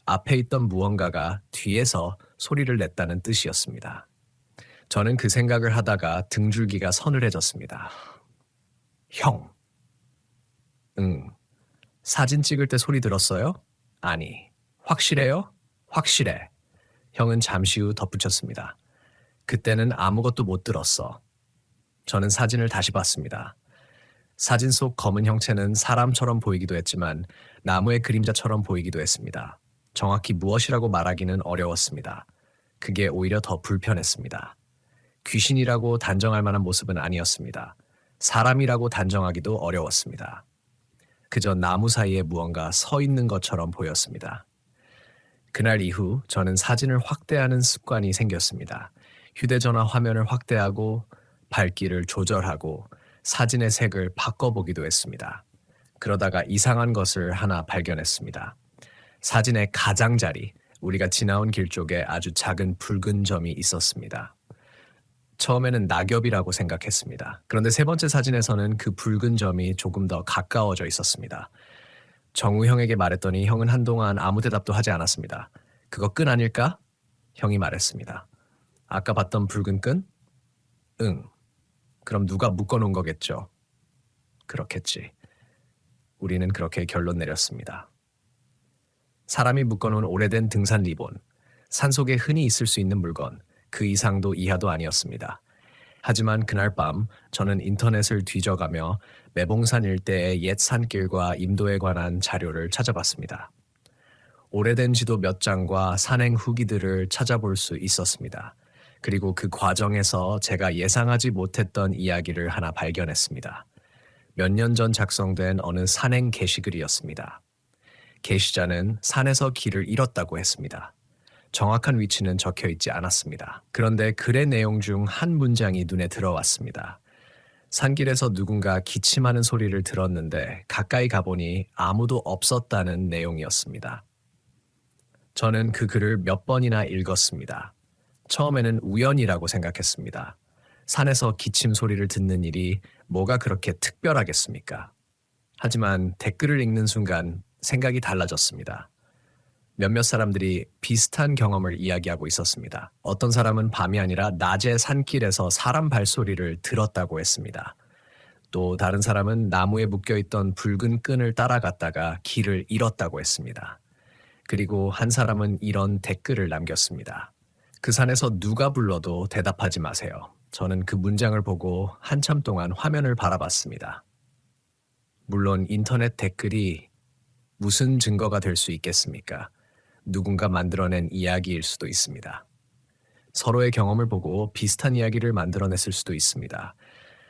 앞에 있던 무언가가 뒤에서 소리를 냈다는 뜻이었습니다. 저는 그 생각을 하다가 등줄기가 서늘해졌습니다. 형. 응. 사진 찍을 때 소리 들었어요? 아니. 확실해요? 확실해. 형은 잠시 후 덧붙였습니다. 그때는 아무것도 못 들었어. 저는 사진을 다시 봤습니다. 사진 속 검은 형체는 사람처럼 보이기도 했지만 나무의 그림자처럼 보이기도 했습니다. 정확히 무엇이라고 말하기는 어려웠습니다. 그게 오히려 더 불편했습니다. 귀신이라고 단정할 만한 모습은 아니었습니다. 사람이라고 단정하기도 어려웠습니다. 그저 나무 사이에 무언가 서 있는 것처럼 보였습니다. 그날 이후 저는 사진을 확대하는 습관이 생겼습니다. 휴대전화 화면을 확대하고 밝기를 조절하고 사진의 색을 바꿔보기도 했습니다. 그러다가 이상한 것을 하나 발견했습니다. 사진의 가장자리, 우리가 지나온 길 쪽에 아주 작은 붉은 점이 있었습니다. 처음에는 낙엽이라고 생각했습니다. 그런데 세 번째 사진에서는 그 붉은 점이 조금 더 가까워져 있었습니다. 정우 형에게 말했더니 형은 한동안 아무 대답도 하지 않았습니다. 그거 끈 아닐까? 형이 말했습니다. 아까 봤던 붉은 끈? 응. 그럼 누가 묶어놓은 거겠죠? 그렇겠지. 우리는 그렇게 결론 내렸습니다. 사람이 묶어놓은 오래된 등산 리본, 산속에 흔히 있을 수 있는 물건, 그 이상도 이하도 아니었습니다. 하지만 그날 밤 저는 인터넷을 뒤져가며 매봉산 일대의 옛 산길과 임도에 관한 자료를 찾아봤습니다. 오래된 지도 몇 장과 산행 후기들을 찾아볼 수 있었습니다. 그리고 그 과정에서 제가 예상하지 못했던 이야기를 하나 발견했습니다. 몇 년 전 작성된 어느 산행 게시글이었습니다. 게시자는 산에서 길을 잃었다고 했습니다. 정확한 위치는 적혀 있지 않았습니다. 그런데 글의 내용 중 한 문장이 눈에 들어왔습니다. 산길에서 누군가 기침하는 소리를 들었는데 가까이 가보니 아무도 없었다는 내용이었습니다. 저는 그 글을 몇 번이나 읽었습니다. 처음에는 우연이라고 생각했습니다. 산에서 기침 소리를 듣는 일이 뭐가 그렇게 특별하겠습니까? 하지만 댓글을 읽는 순간 생각이 달라졌습니다. 몇몇 사람들이 비슷한 경험을 이야기하고 있었습니다. 어떤 사람은 밤이 아니라 낮에 산길에서 사람 발소리를 들었다고 했습니다. 또 다른 사람은 나무에 묶여있던 붉은 끈을 따라갔다가 길을 잃었다고 했습니다. 그리고 한 사람은 이런 댓글을 남겼습니다. 그 산에서 누가 불러도 대답하지 마세요. 저는 그 문장을 보고 한참 동안 화면을 바라봤습니다. 물론 인터넷 댓글이 무슨 증거가 될 수 있겠습니까? 누군가 만들어낸 이야기일 수도 있습니다. 서로의 경험을 보고 비슷한 이야기를 만들어냈을 수도 있습니다.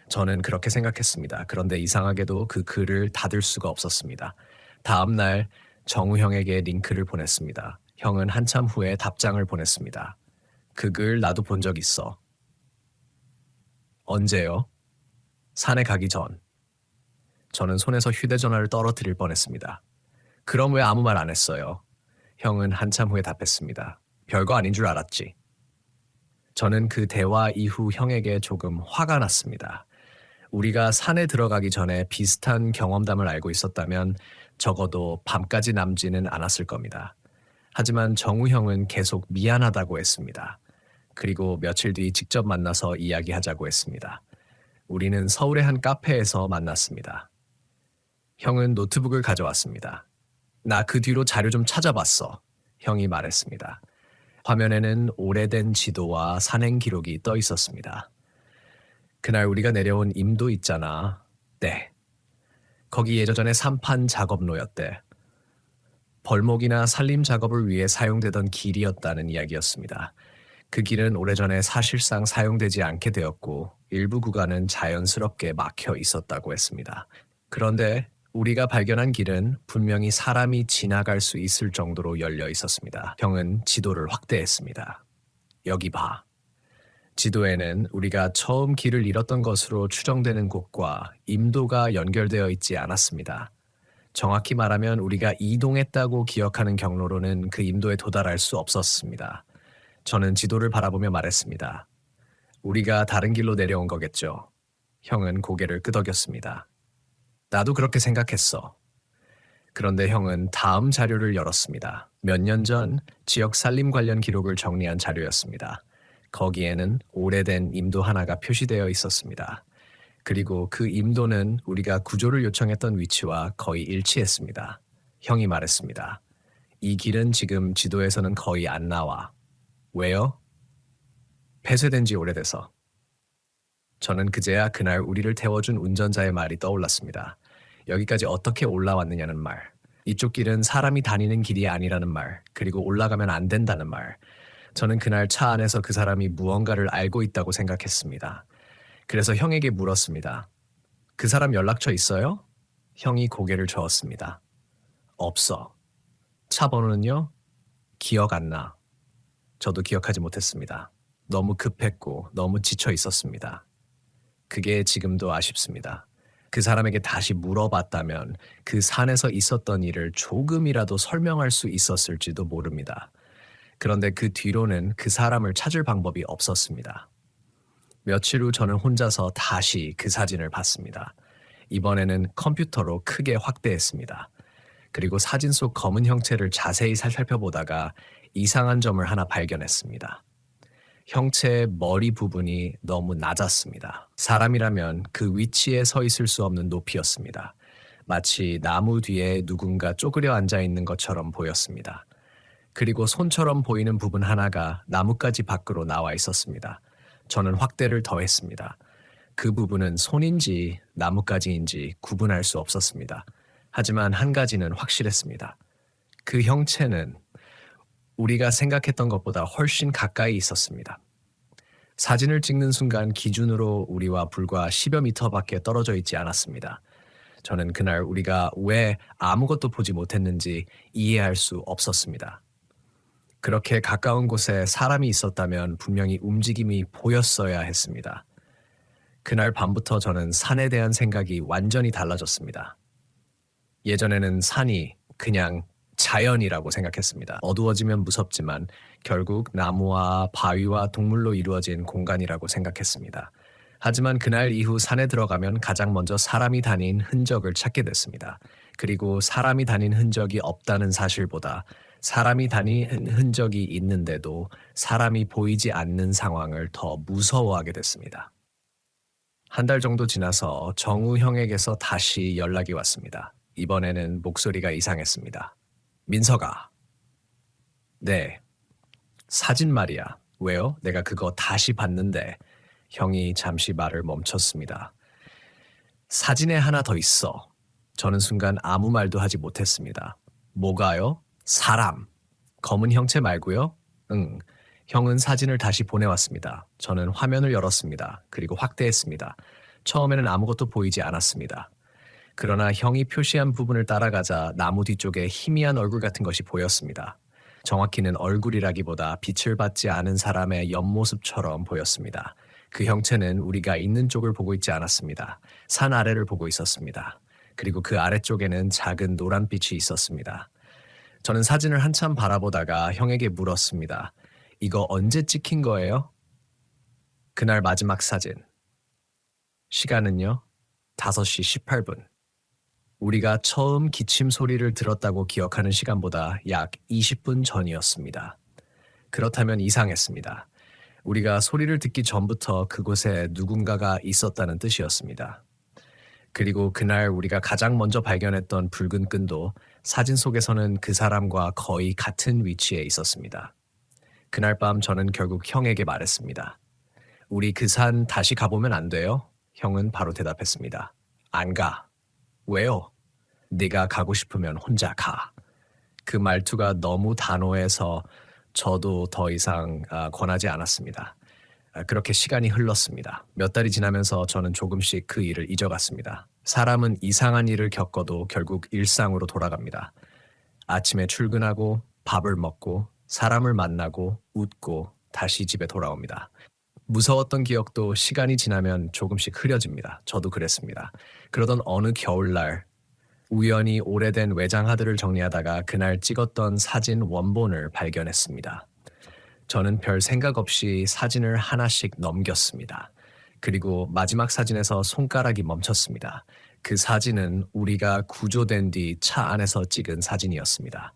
저는 그렇게 생각했습니다. 그런데 이상하게도 그 글을 닫을 수가 없었습니다. 다음 날 정우 형에게 링크를 보냈습니다. 형은 한참 후에 답장을 보냈습니다. 그 글 나도 본 적 있어. 언제요? 산에 가기 전. 저는 손에서 휴대전화를 떨어뜨릴 뻔했습니다. 그럼 왜 아무 말 안 했어요? 형은 한참 후에 답했습니다. 별거 아닌 줄 알았지. 저는 그 대화 이후 형에게 조금 화가 났습니다. 우리가 산에 들어가기 전에 비슷한 경험담을 알고 있었다면 적어도 밤까지 남지는 않았을 겁니다. 하지만 정우 형은 계속 미안하다고 했습니다. 그리고 며칠 뒤 직접 만나서 이야기하자고 했습니다. 우리는 서울의 한 카페에서 만났습니다. 형은 노트북을 가져왔습니다. 나 그 뒤로 자료 좀 찾아봤어. 형이 말했습니다. 화면에는 오래된 지도와 산행 기록이 떠 있었습니다. 그날 우리가 내려온 임도 있잖아. 네. 거기 예전에 산판 작업로였대. 벌목이나 산림 작업을 위해 사용되던 길이었다는 이야기였습니다. 그 길은 오래전에 사실상 사용되지 않게 되었고 일부 구간은 자연스럽게 막혀 있었다고 했습니다. 그런데 우리가 발견한 길은 분명히 사람이 지나갈 수 있을 정도로 열려 있었습니다. 형은 지도를 확대했습니다. 여기 봐. 지도에는 우리가 처음 길을 잃었던 것으로 추정되는 곳과 임도가 연결되어 있지 않았습니다. 정확히 말하면 우리가 이동했다고 기억하는 경로로는 그 임도에 도달할 수 없었습니다. 저는 지도를 바라보며 말했습니다. 우리가 다른 길로 내려온 거겠죠. 형은 고개를 끄덕였습니다. 나도 그렇게 생각했어. 그런데 형은 다음 자료를 열었습니다. 몇 년 전 지역 산림 관련 기록을 정리한 자료였습니다. 거기에는 오래된 임도 하나가 표시되어 있었습니다. 그리고 그 임도는 우리가 구조를 요청했던 위치와 거의 일치했습니다. 형이 말했습니다. 이 길은 지금 지도에서는 거의 안 나와. 왜요? 폐쇄된 지 오래돼서. 저는 그제야 그날 우리를 태워준 운전자의 말이 떠올랐습니다. 여기까지 어떻게 올라왔느냐는 말. 이쪽 길은 사람이 다니는 길이 아니라는 말. 그리고 올라가면 안 된다는 말. 저는 그날 차 안에서 그 사람이 무언가를 알고 있다고 생각했습니다. 그래서 형에게 물었습니다. 그 사람 연락처 있어요? 형이 고개를 저었습니다. 없어. 차 번호는요? 기억 안 나. 저도 기억하지 못했습니다. 너무 급했고 너무 지쳐 있었습니다. 그게 지금도 아쉽습니다. 그 사람에게 다시 물어봤다면 그 산에서 있었던 일을 조금이라도 설명할 수 있었을지도 모릅니다. 그런데 그 뒤로는 그 사람을 찾을 방법이 없었습니다. 며칠 후 저는 혼자서 다시 그 사진을 봤습니다. 이번에는 컴퓨터로 크게 확대했습니다. 그리고 사진 속 검은 형체를 자세히 살펴보다가 이상한 점을 하나 발견했습니다. 형체의 머리 부분이 너무 낮았습니다. 사람이라면 그 위치에 서 있을 수 없는 높이였습니다. 마치 나무 뒤에 누군가 쪼그려 앉아 있는 것처럼 보였습니다. 그리고 손처럼 보이는 부분 하나가 나뭇가지 밖으로 나와 있었습니다. 저는 확대를 더했습니다. 그 부분은 손인지 나뭇가지인지 구분할 수 없었습니다. 하지만 한 가지는 확실했습니다. 그 형체는 우리가 생각했던 것보다 훨씬 가까이 있었습니다. 사진을 찍는 순간 기준으로 우리와 불과 10여 미터밖에 떨어져 있지 않았습니다. 저는 그날 우리가 왜 아무것도 보지 못했는지 이해할 수 없었습니다. 그렇게 가까운 곳에 사람이 있었다면 분명히 움직임이 보였어야 했습니다. 그날 밤부터 저는 산에 대한 생각이 완전히 달라졌습니다. 예전에는 산이 그냥 자연이라고 생각했습니다. 어두워지면 무섭지만 결국 나무와 바위와 동물로 이루어진 공간이라고 생각했습니다. 하지만 그날 이후 산에 들어가면 가장 먼저 사람이 다닌 흔적을 찾게 됐습니다. 그리고 사람이 다닌 흔적이 없다는 사실보다 사람이 다닌 흔적이 있는데도 사람이 보이지 않는 상황을 더 무서워하게 됐습니다. 한 달 정도 지나서 정우 형에게서 다시 연락이 왔습니다. 이번에는 목소리가 이상했습니다. 민서가. 네. 사진 말이야. 왜요? 내가 그거 다시 봤는데. 형이 잠시 말을 멈췄습니다. 사진에 하나 더 있어. 저는 순간 아무 말도 하지 못했습니다. 뭐가요? 사람. 검은 형체 말고요? 응. 형은 사진을 다시 보내왔습니다. 저는 화면을 열었습니다. 그리고 확대했습니다. 처음에는 아무것도 보이지 않았습니다. 그러나 형이 표시한 부분을 따라가자 나무 뒤쪽에 희미한 얼굴 같은 것이 보였습니다. 정확히는 얼굴이라기보다 빛을 받지 않은 사람의 옆모습처럼 보였습니다. 그 형체는 우리가 있는 쪽을 보고 있지 않았습니다. 산 아래를 보고 있었습니다. 그리고 그 아래쪽에는 작은 노란빛이 있었습니다. 저는 사진을 한참 바라보다가 형에게 물었습니다. 이거 언제 찍힌 거예요? 그날 마지막 사진. 시간은요? 5시 18분. 우리가 처음 기침 소리를 들었다고 기억하는 시간보다 약 20분 전이었습니다. 그렇다면 이상했습니다. 우리가 소리를 듣기 전부터 그곳에 누군가가 있었다는 뜻이었습니다. 그리고 그날 우리가 가장 먼저 발견했던 붉은 끈도 사진 속에서는 그 사람과 거의 같은 위치에 있었습니다. 그날 밤 저는 결국 형에게 말했습니다. 우리 그 산 다시 가보면 안 돼요? 형은 바로 대답했습니다. 안 가. 왜요? 네가 가고 싶으면 혼자 가. 그 말투가 너무 단호해서 저도 더 이상 권하지 않았습니다. 그렇게 시간이 흘렀습니다. 몇 달이 지나면서 저는 조금씩 그 일을 잊어갔습니다. 사람은 이상한 일을 겪어도 결국 일상으로 돌아갑니다. 아침에 출근하고 밥을 먹고 사람을 만나고 웃고 다시 집에 돌아옵니다. 무서웠던 기억도 시간이 지나면 조금씩 흐려집니다. 저도 그랬습니다. 그러던 어느 겨울날 우연히 오래된 외장하드를 정리하다가 그날 찍었던 사진 원본을 발견했습니다. 저는 별 생각 없이 사진을 하나씩 넘겼습니다. 그리고 마지막 사진에서 손가락이 멈췄습니다. 그 사진은 우리가 구조된 뒤 차 안에서 찍은 사진이었습니다.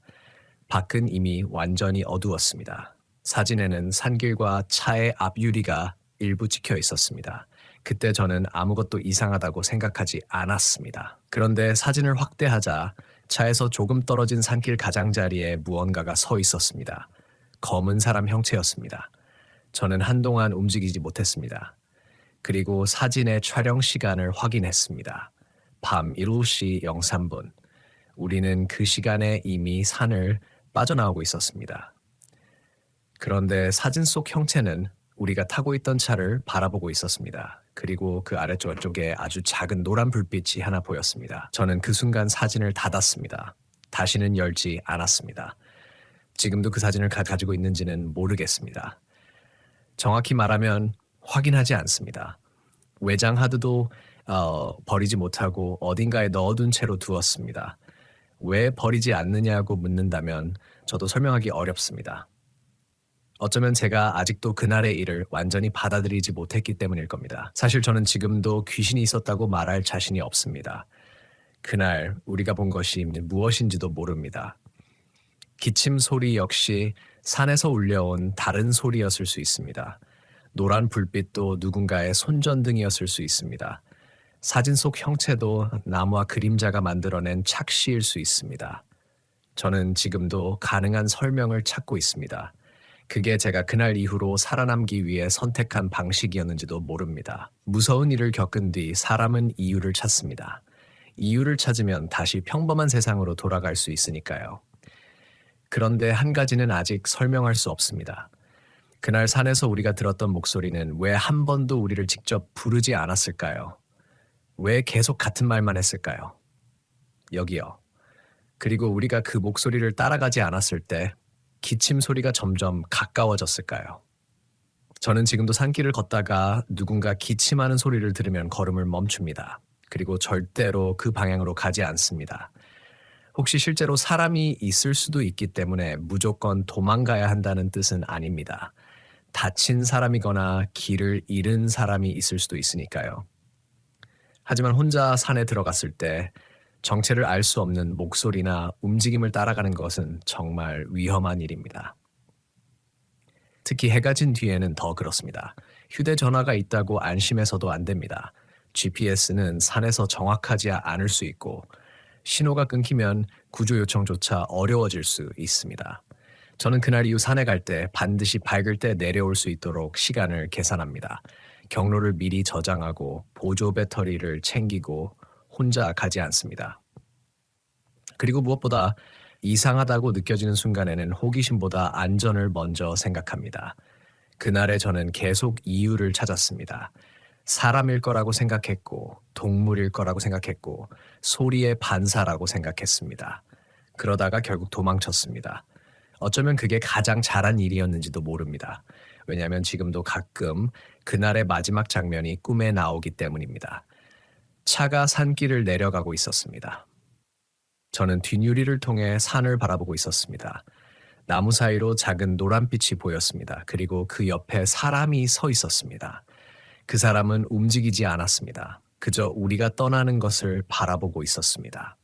밖은 이미 완전히 어두웠습니다. 사진에는 산길과 차의 앞유리가 일부 찍혀 있었습니다. 그때 저는 아무것도 이상하다고 생각하지 않았습니다. 그런데 사진을 확대하자 차에서 조금 떨어진 산길 가장자리에 무언가가 서 있었습니다. 검은 사람 형체였습니다. 저는 한동안 움직이지 못했습니다. 그리고 사진의 촬영 시간을 확인했습니다. 밤 7시 03분. 우리는 그 시간에 이미 산을 빠져나오고 있었습니다. 그런데 사진 속 형체는 우리가 타고 있던 차를 바라보고 있었습니다. 그리고 그 아래쪽에 아주 작은 노란 불빛이 하나 보였습니다. 저는 그 순간 사진을 닫았습니다. 다시는 열지 않았습니다. 지금도 그 사진을 가지고 있는지는 모르겠습니다. 정확히 말하면 확인하지 않습니다. 외장 하드도 버리지 못하고 어딘가에 넣어둔 채로 두었습니다. 왜 버리지 않느냐고 묻는다면 저도 설명하기 어렵습니다. 어쩌면 제가 아직도 그날의 일을 완전히 받아들이지 못했기 때문일 겁니다. 사실 저는 지금도 귀신이 있었다고 말할 자신이 없습니다. 그날 우리가 본 것이 무엇인지도 모릅니다. 기침 소리 역시 산에서 울려온 다른 소리였을 수 있습니다. 노란 불빛도 누군가의 손전등이었을 수 있습니다. 사진 속 형체도 나무와 그림자가 만들어낸 착시일 수 있습니다. 저는 지금도 가능한 설명을 찾고 있습니다. 그게 제가 그날 이후로 살아남기 위해 선택한 방식이었는지도 모릅니다. 무서운 일을 겪은 뒤 사람은 이유를 찾습니다. 이유를 찾으면 다시 평범한 세상으로 돌아갈 수 있으니까요. 그런데 한 가지는 아직 설명할 수 없습니다. 그날 산에서 우리가 들었던 목소리는 왜 한 번도 우리를 직접 부르지 않았을까요? 왜 계속 같은 말만 했을까요? 여기요. 그리고 우리가 그 목소리를 따라가지 않았을 때 기침 소리가 점점 가까워졌을까요? 저는 지금도 산길을 걷다가 누군가 기침하는 소리를 들으면 걸음을 멈춥니다. 그리고 절대로 그 방향으로 가지 않습니다. 혹시 실제로 사람이 있을 수도 있기 때문에 무조건 도망가야 한다는 뜻은 아닙니다. 다친 사람이거나 길을 잃은 사람이 있을 수도 있으니까요. 하지만 혼자 산에 들어갔을 때 정체를 알 수 없는 목소리나 움직임을 따라가는 것은 정말 위험한 일입니다. 특히 해가 진 뒤에는 더 그렇습니다. 휴대전화가 있다고 안심해서도 안 됩니다. GPS는 산에서 정확하지 않을 수 있고 신호가 끊기면 구조 요청조차 어려워질 수 있습니다. 저는 그날 이후 산에 갈 때 반드시 밝을 때 내려올 수 있도록 시간을 계산합니다. 경로를 미리 저장하고 보조 배터리를 챙기고 혼자 가지 않습니다. 그리고 무엇보다 이상하다고 느껴지는 순간에는 호기심보다 안전을 먼저 생각합니다. 그날에 저는 계속 이유를 찾았습니다. 사람일 거라고 생각했고, 동물일 거라고 생각했고, 소리의 반사라고 생각했습니다. 그러다가 결국 도망쳤습니다. 어쩌면 그게 가장 잘한 일이었는지도 모릅니다. 왜냐하면 지금도 가끔 그날의 마지막 장면이 꿈에 나오기 때문입니다. 차가 산길을 내려가고 있었습니다. 저는 뒷유리를 통해 산을 바라보고 있었습니다. 나무 사이로 작은 노란빛이 보였습니다. 그리고 그 옆에 사람이 서 있었습니다. 그 사람은 움직이지 않았습니다. 그저 우리가 떠나는 것을 바라보고 있었습니다.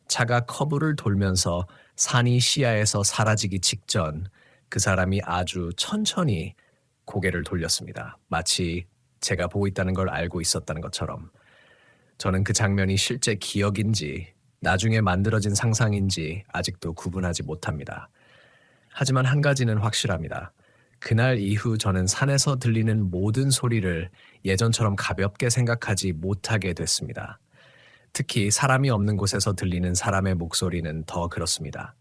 차가 커브를 돌면서 산이 시야에서 사라지기 직전 그 사람이 아주 천천히 고개를 돌렸습니다. 마치 제가 보고 있다는 걸 알고 있었다는 것처럼. 저는 그 장면이 실제 기억인지 나중에 만들어진 상상인지 아직도 구분하지 못합니다. 하지만 한 가지는 확실합니다. 그날 이후 저는 산에서 들리는 모든 소리를 예전처럼 가볍게 생각하지 못하게 됐습니다. 특히 사람이 없는 곳에서 들리는 사람의 목소리는 더 그렇습니다.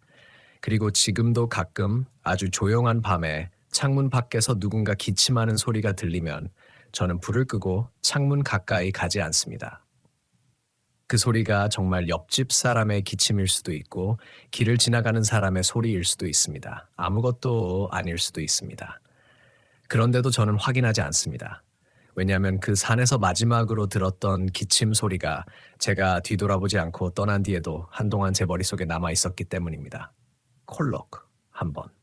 그리고 지금도 가끔 아주 조용한 밤에 창문 밖에서 누군가 기침하는 소리가 들리면 저는 불을 끄고 창문 가까이 가지 않습니다. 그 소리가 정말 옆집 사람의 기침일 수도 있고 길을 지나가는 사람의 소리일 수도 있습니다. 아무것도 아닐 수도 있습니다. 그런데도 저는 확인하지 않습니다. 왜냐하면 그 산에서 마지막으로 들었던 기침 소리가 제가 뒤돌아보지 않고 떠난 뒤에도 한동안 제 머릿속에 남아 있었기 때문입니다. 콜록 한 번.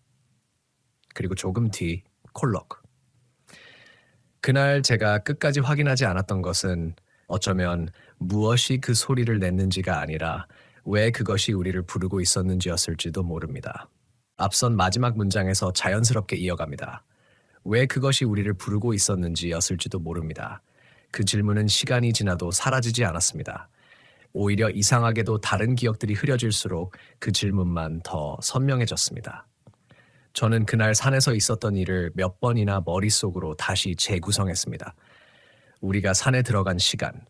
그리고 조금 뒤 콜록. 그날 제가 끝까지 확인하지 않았던 것은 어쩌면 무엇이 그 소리를 냈는지가 아니라 왜 그것이 우리를 부르고 있었는지였을지도 모릅니다. 앞선 마지막 문장에서 자연스럽게 이어갑니다. 왜 그것이 우리를 부르고 있었는지였을지도 모릅니다. 그 질문은 시간이 지나도 사라지지 않았습니다. 오히려 이상하게도 다른 기억들이 흐려질수록 그 질문만 더 선명해졌습니다. 저는 그날 산에서 있었던 일을 몇 번이나 머릿속으로 다시 재구성했습니다. 우리가 산에 들어간 시간,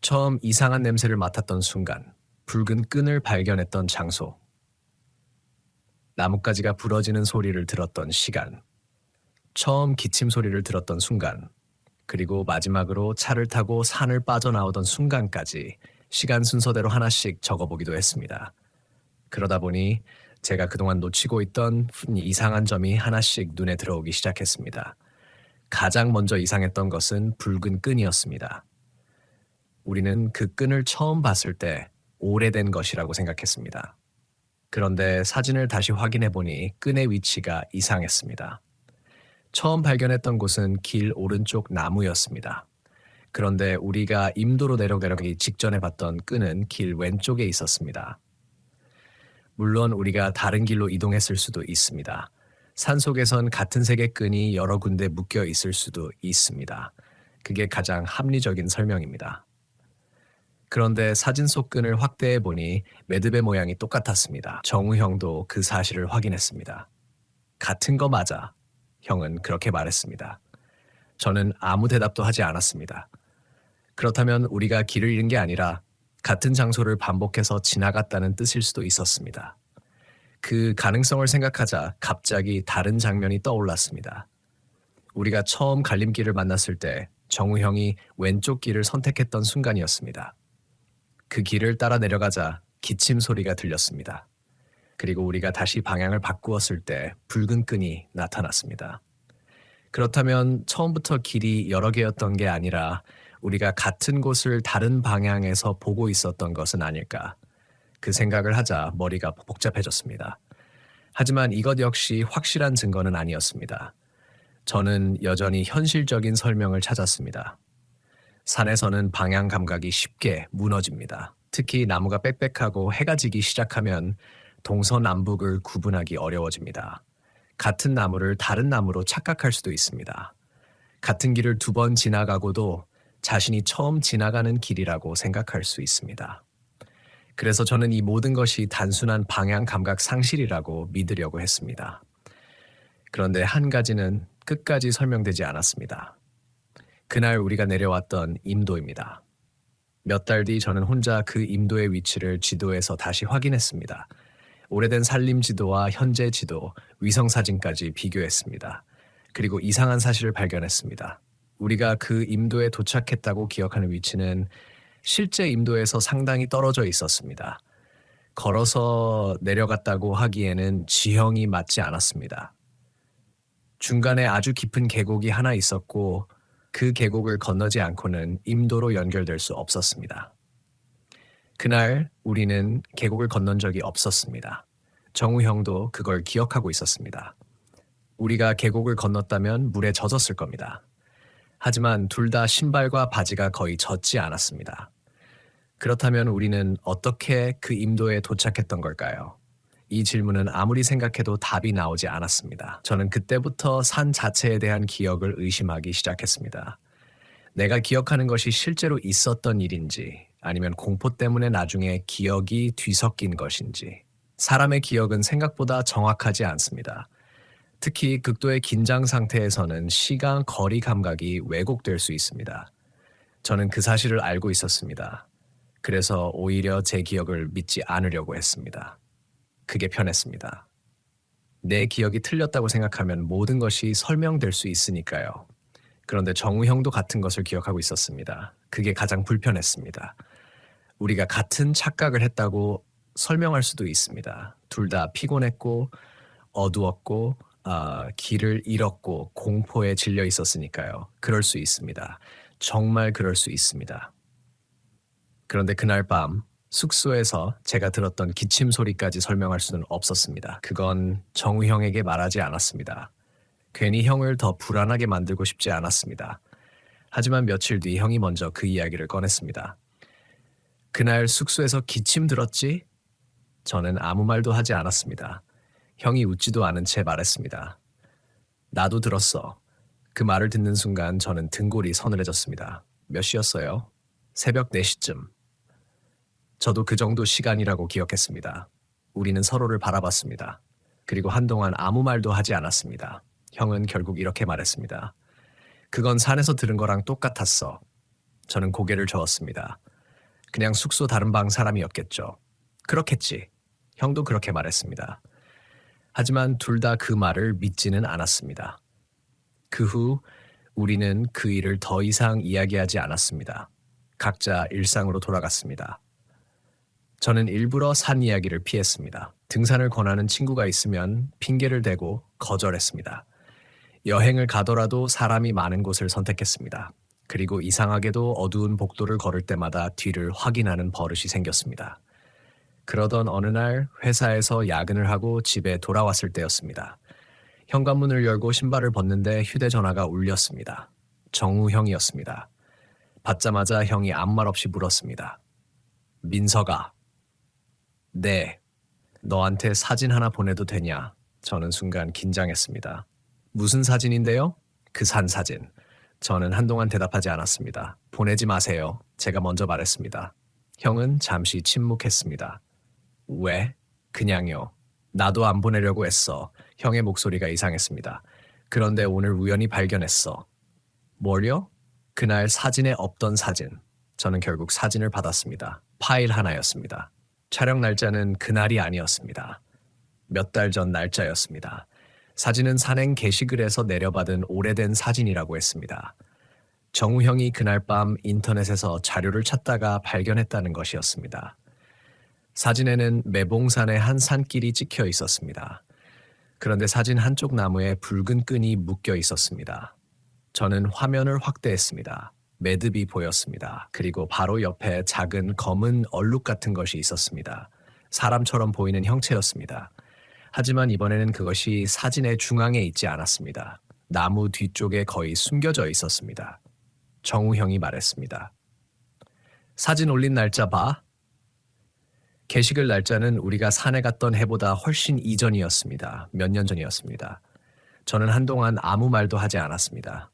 처음 이상한 냄새를 맡았던 순간, 붉은 끈을 발견했던 장소, 나뭇가지가 부러지는 소리를 들었던 시간, 처음 기침 소리를 들었던 순간, 그리고 마지막으로 차를 타고 산을 빠져나오던 순간까지 시간 순서대로 하나씩 적어보기도 했습니다. 그러다 보니 제가 그동안 놓치고 있던 이상한 점이 하나씩 눈에 들어오기 시작했습니다. 가장 먼저 이상했던 것은 붉은 끈이었습니다. 우리는 그 끈을 처음 봤을 때 오래된 것이라고 생각했습니다. 그런데 사진을 다시 확인해 보니 끈의 위치가 이상했습니다. 처음 발견했던 곳은 길 오른쪽 나무였습니다. 그런데 우리가 임도로 내려가기 직전에 봤던 끈은 길 왼쪽에 있었습니다. 물론 우리가 다른 길로 이동했을 수도 있습니다. 산속에선 같은 색의 끈이 여러 군데 묶여 있을 수도 있습니다. 그게 가장 합리적인 설명입니다. 그런데 사진 속 끈을 확대해 보니 매듭의 모양이 똑같았습니다. 정우 형도 그 사실을 확인했습니다. 같은 거 맞아. 형은 그렇게 말했습니다. 저는 아무 대답도 하지 않았습니다. 그렇다면 우리가 길을 잃은 게 아니라 같은 장소를 반복해서 지나갔다는 뜻일 수도 있었습니다. 그 가능성을 생각하자 갑자기 다른 장면이 떠올랐습니다. 우리가 처음 갈림길을 만났을 때 정우 형이 왼쪽 길을 선택했던 순간이었습니다. 그 길을 따라 내려가자 기침 소리가 들렸습니다. 그리고 우리가 다시 방향을 바꾸었을 때 붉은 끈이 나타났습니다. 그렇다면 처음부터 길이 여러 개였던 게 아니라 우리가 같은 곳을 다른 방향에서 보고 있었던 것은 아닐까. 그 생각을 하자 머리가 복잡해졌습니다. 하지만 이것 역시 확실한 증거는 아니었습니다. 저는 여전히 현실적인 설명을 찾았습니다. 산에서는 방향 감각이 쉽게 무너집니다. 특히 나무가 빽빽하고 해가 지기 시작하면 동서남북을 구분하기 어려워집니다. 같은 나무를 다른 나무로 착각할 수도 있습니다. 같은 길을 2번 지나가고도 자신이 처음 지나가는 길이라고 생각할 수 있습니다. 그래서 저는 이 모든 것이 단순한 방향 감각 상실이라고 믿으려고 했습니다. 그런데 한 가지는 끝까지 설명되지 않았습니다. 그날 우리가 내려왔던 임도입니다. 몇 달 뒤 저는 혼자 그 임도의 위치를 지도에서 다시 확인했습니다. 오래된 산림 지도와 현재 지도, 위성 사진까지 비교했습니다. 그리고 이상한 사실을 발견했습니다. 우리가 그 임도에 도착했다고 기억하는 위치는 실제 임도에서 상당히 떨어져 있었습니다. 걸어서 내려갔다고 하기에는 지형이 맞지 않았습니다. 중간에 아주 깊은 계곡이 하나 있었고 그 계곡을 건너지 않고는 임도로 연결될 수 없었습니다. 그날 우리는 계곡을 건넌 적이 없었습니다. 정우 형도 그걸 기억하고 있었습니다. 우리가 계곡을 건넜다면 물에 젖었을 겁니다. 하지만 둘 다 신발과 바지가 거의 젖지 않았습니다. 그렇다면 우리는 어떻게 그 임도에 도착했던 걸까요? 이 질문은 아무리 생각해도 답이 나오지 않았습니다. 저는 그때부터 산 자체에 대한 기억을 의심하기 시작했습니다. 내가 기억하는 것이 실제로 있었던 일인지 아니면 공포 때문에 나중에 기억이 뒤섞인 것인지. 사람의 기억은 생각보다 정확하지 않습니다. 특히 극도의 긴장 상태에서는 시간, 거리 감각이 왜곡될 수 있습니다. 저는 그 사실을 알고 있었습니다. 그래서 오히려 제 기억을 믿지 않으려고 했습니다. 그게 편했습니다. 내 기억이 틀렸다고 생각하면 모든 것이 설명될 수 있으니까요. 그런데 정우 형도 같은 것을 기억하고 있었습니다. 그게 가장 불편했습니다. 우리가 같은 착각을 했다고 설명할 수도 있습니다. 둘 다 피곤했고 어두웠고 길을 잃었고 공포에 질려 있었으니까요. 그럴 수 있습니다. 정말 그럴 수 있습니다. 그런데 그날 밤 숙소에서 제가 들었던 기침 소리까지 설명할 수는 없었습니다. 그건 정우 형에게 말하지 않았습니다. 괜히 형을 더 불안하게 만들고 싶지 않았습니다. 하지만 며칠 뒤 형이 먼저 그 이야기를 꺼냈습니다. 그날 숙소에서 기침 들었지? 저는 아무 말도 하지 않았습니다. 형이 웃지도 않은 채 말했습니다. 나도 들었어. 그 말을 듣는 순간 저는 등골이 서늘해졌습니다. 몇 시였어요? 새벽 4시쯤. 저도 그 정도 시간이라고 기억했습니다. 우리는 서로를 바라봤습니다. 그리고 한동안 아무 말도 하지 않았습니다. 형은 결국 이렇게 말했습니다. 그건 산에서 들은 거랑 똑같았어. 저는 고개를 저었습니다. 그냥 숙소 다른 방 사람이었겠죠. 그렇겠지. 형도 그렇게 말했습니다. 하지만 둘 다 그 말을 믿지는 않았습니다. 그 후 우리는 그 일을 더 이상 이야기하지 않았습니다. 각자 일상으로 돌아갔습니다. 저는 일부러 산 이야기를 피했습니다. 등산을 권하는 친구가 있으면 핑계를 대고 거절했습니다. 여행을 가더라도 사람이 많은 곳을 선택했습니다. 그리고 이상하게도 어두운 복도를 걸을 때마다 뒤를 확인하는 버릇이 생겼습니다. 그러던 어느 날 회사에서 야근을 하고 집에 돌아왔을 때였습니다. 현관문을 열고 신발을 벗는데 휴대전화가 울렸습니다. 정우 형이었습니다. 받자마자 형이 아무 말 없이 물었습니다. 민서가. 네. 너한테 사진 하나 보내도 되냐? 저는 순간 긴장했습니다. 무슨 사진인데요? 그 산 사진. 저는 한동안 대답하지 않았습니다. 보내지 마세요. 제가 먼저 말했습니다. 형은 잠시 침묵했습니다. 왜? 그냥요. 나도 안 보내려고 했어. 형의 목소리가 이상했습니다. 그런데 오늘 우연히 발견했어. 뭘요? 그날 사진에 없던 사진. 저는 결국 사진을 받았습니다. 파일 하나였습니다. 촬영 날짜는 그날이 아니었습니다. 몇 달 전 날짜였습니다. 사진은 산행 게시글에서 내려받은 오래된 사진이라고 했습니다. 정우 형이 그날 밤 인터넷에서 자료를 찾다가 발견했다는 것이었습니다. 사진에는 매봉산의 한 산길이 찍혀 있었습니다. 그런데 사진 한쪽 나무에 붉은 끈이 묶여 있었습니다. 저는 화면을 확대했습니다. 매듭이 보였습니다. 그리고 바로 옆에 작은 검은 얼룩 같은 것이 있었습니다. 사람처럼 보이는 형체였습니다. 하지만 이번에는 그것이 사진의 중앙에 있지 않았습니다. 나무 뒤쪽에 거의 숨겨져 있었습니다. 정우 형이 말했습니다. 사진 올린 날짜 봐. 게시글 날짜는 우리가 산에 갔던 해보다 훨씬 이전이었습니다. 몇 년 전이었습니다. 저는 한동안 아무 말도 하지 않았습니다.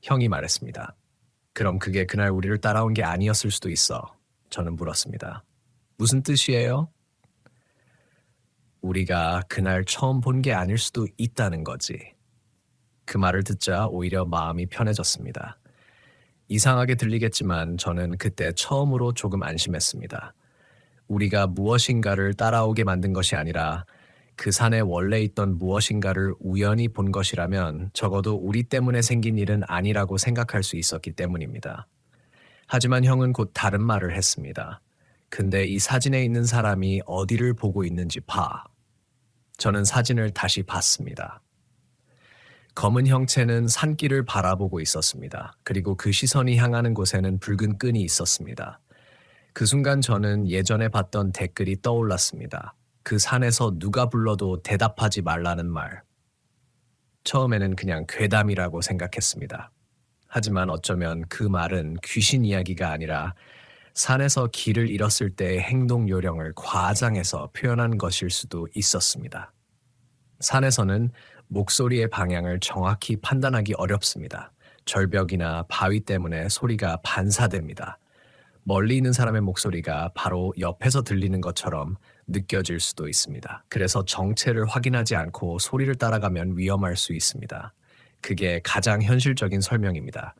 형이 말했습니다. 그럼 그게 그날 우리를 따라온 게 아니었을 수도 있어. 저는 물었습니다. 무슨 뜻이에요? 우리가 그날 처음 본 게 아닐 수도 있다는 거지. 그 말을 듣자 오히려 마음이 편해졌습니다. 이상하게 들리겠지만 저는 그때 처음으로 조금 안심했습니다. 우리가 무엇인가를 따라오게 만든 것이 아니라 그 산에 원래 있던 무엇인가를 우연히 본 것이라면 적어도 우리 때문에 생긴 일은 아니라고 생각할 수 있었기 때문입니다. 하지만 형은 곧 다른 말을 했습니다. 근데 이 사진에 있는 사람이 어디를 보고 있는지 봐. 저는 사진을 다시 봤습니다. 검은 형체는 산길을 바라보고 있었습니다. 그리고 그 시선이 향하는 곳에는 붉은 끈이 있었습니다. 그 순간 저는 예전에 봤던 댓글이 떠올랐습니다. 그 산에서 누가 불러도 대답하지 말라는 말. 처음에는 그냥 괴담이라고 생각했습니다. 하지만 어쩌면 그 말은 귀신 이야기가 아니라 산에서 길을 잃었을 때의 행동 요령을 과장해서 표현한 것일 수도 있었습니다. 산에서는 목소리의 방향을 정확히 판단하기 어렵습니다. 절벽이나 바위 때문에 소리가 반사됩니다. 멀리 있는 사람의 목소리가 바로 옆에서 들리는 것처럼 느껴질 수도 있습니다. 그래서 정체를 확인하지 않고 소리를 따라가면 위험할 수 있습니다. 그게 가장 현실적인 설명입니다.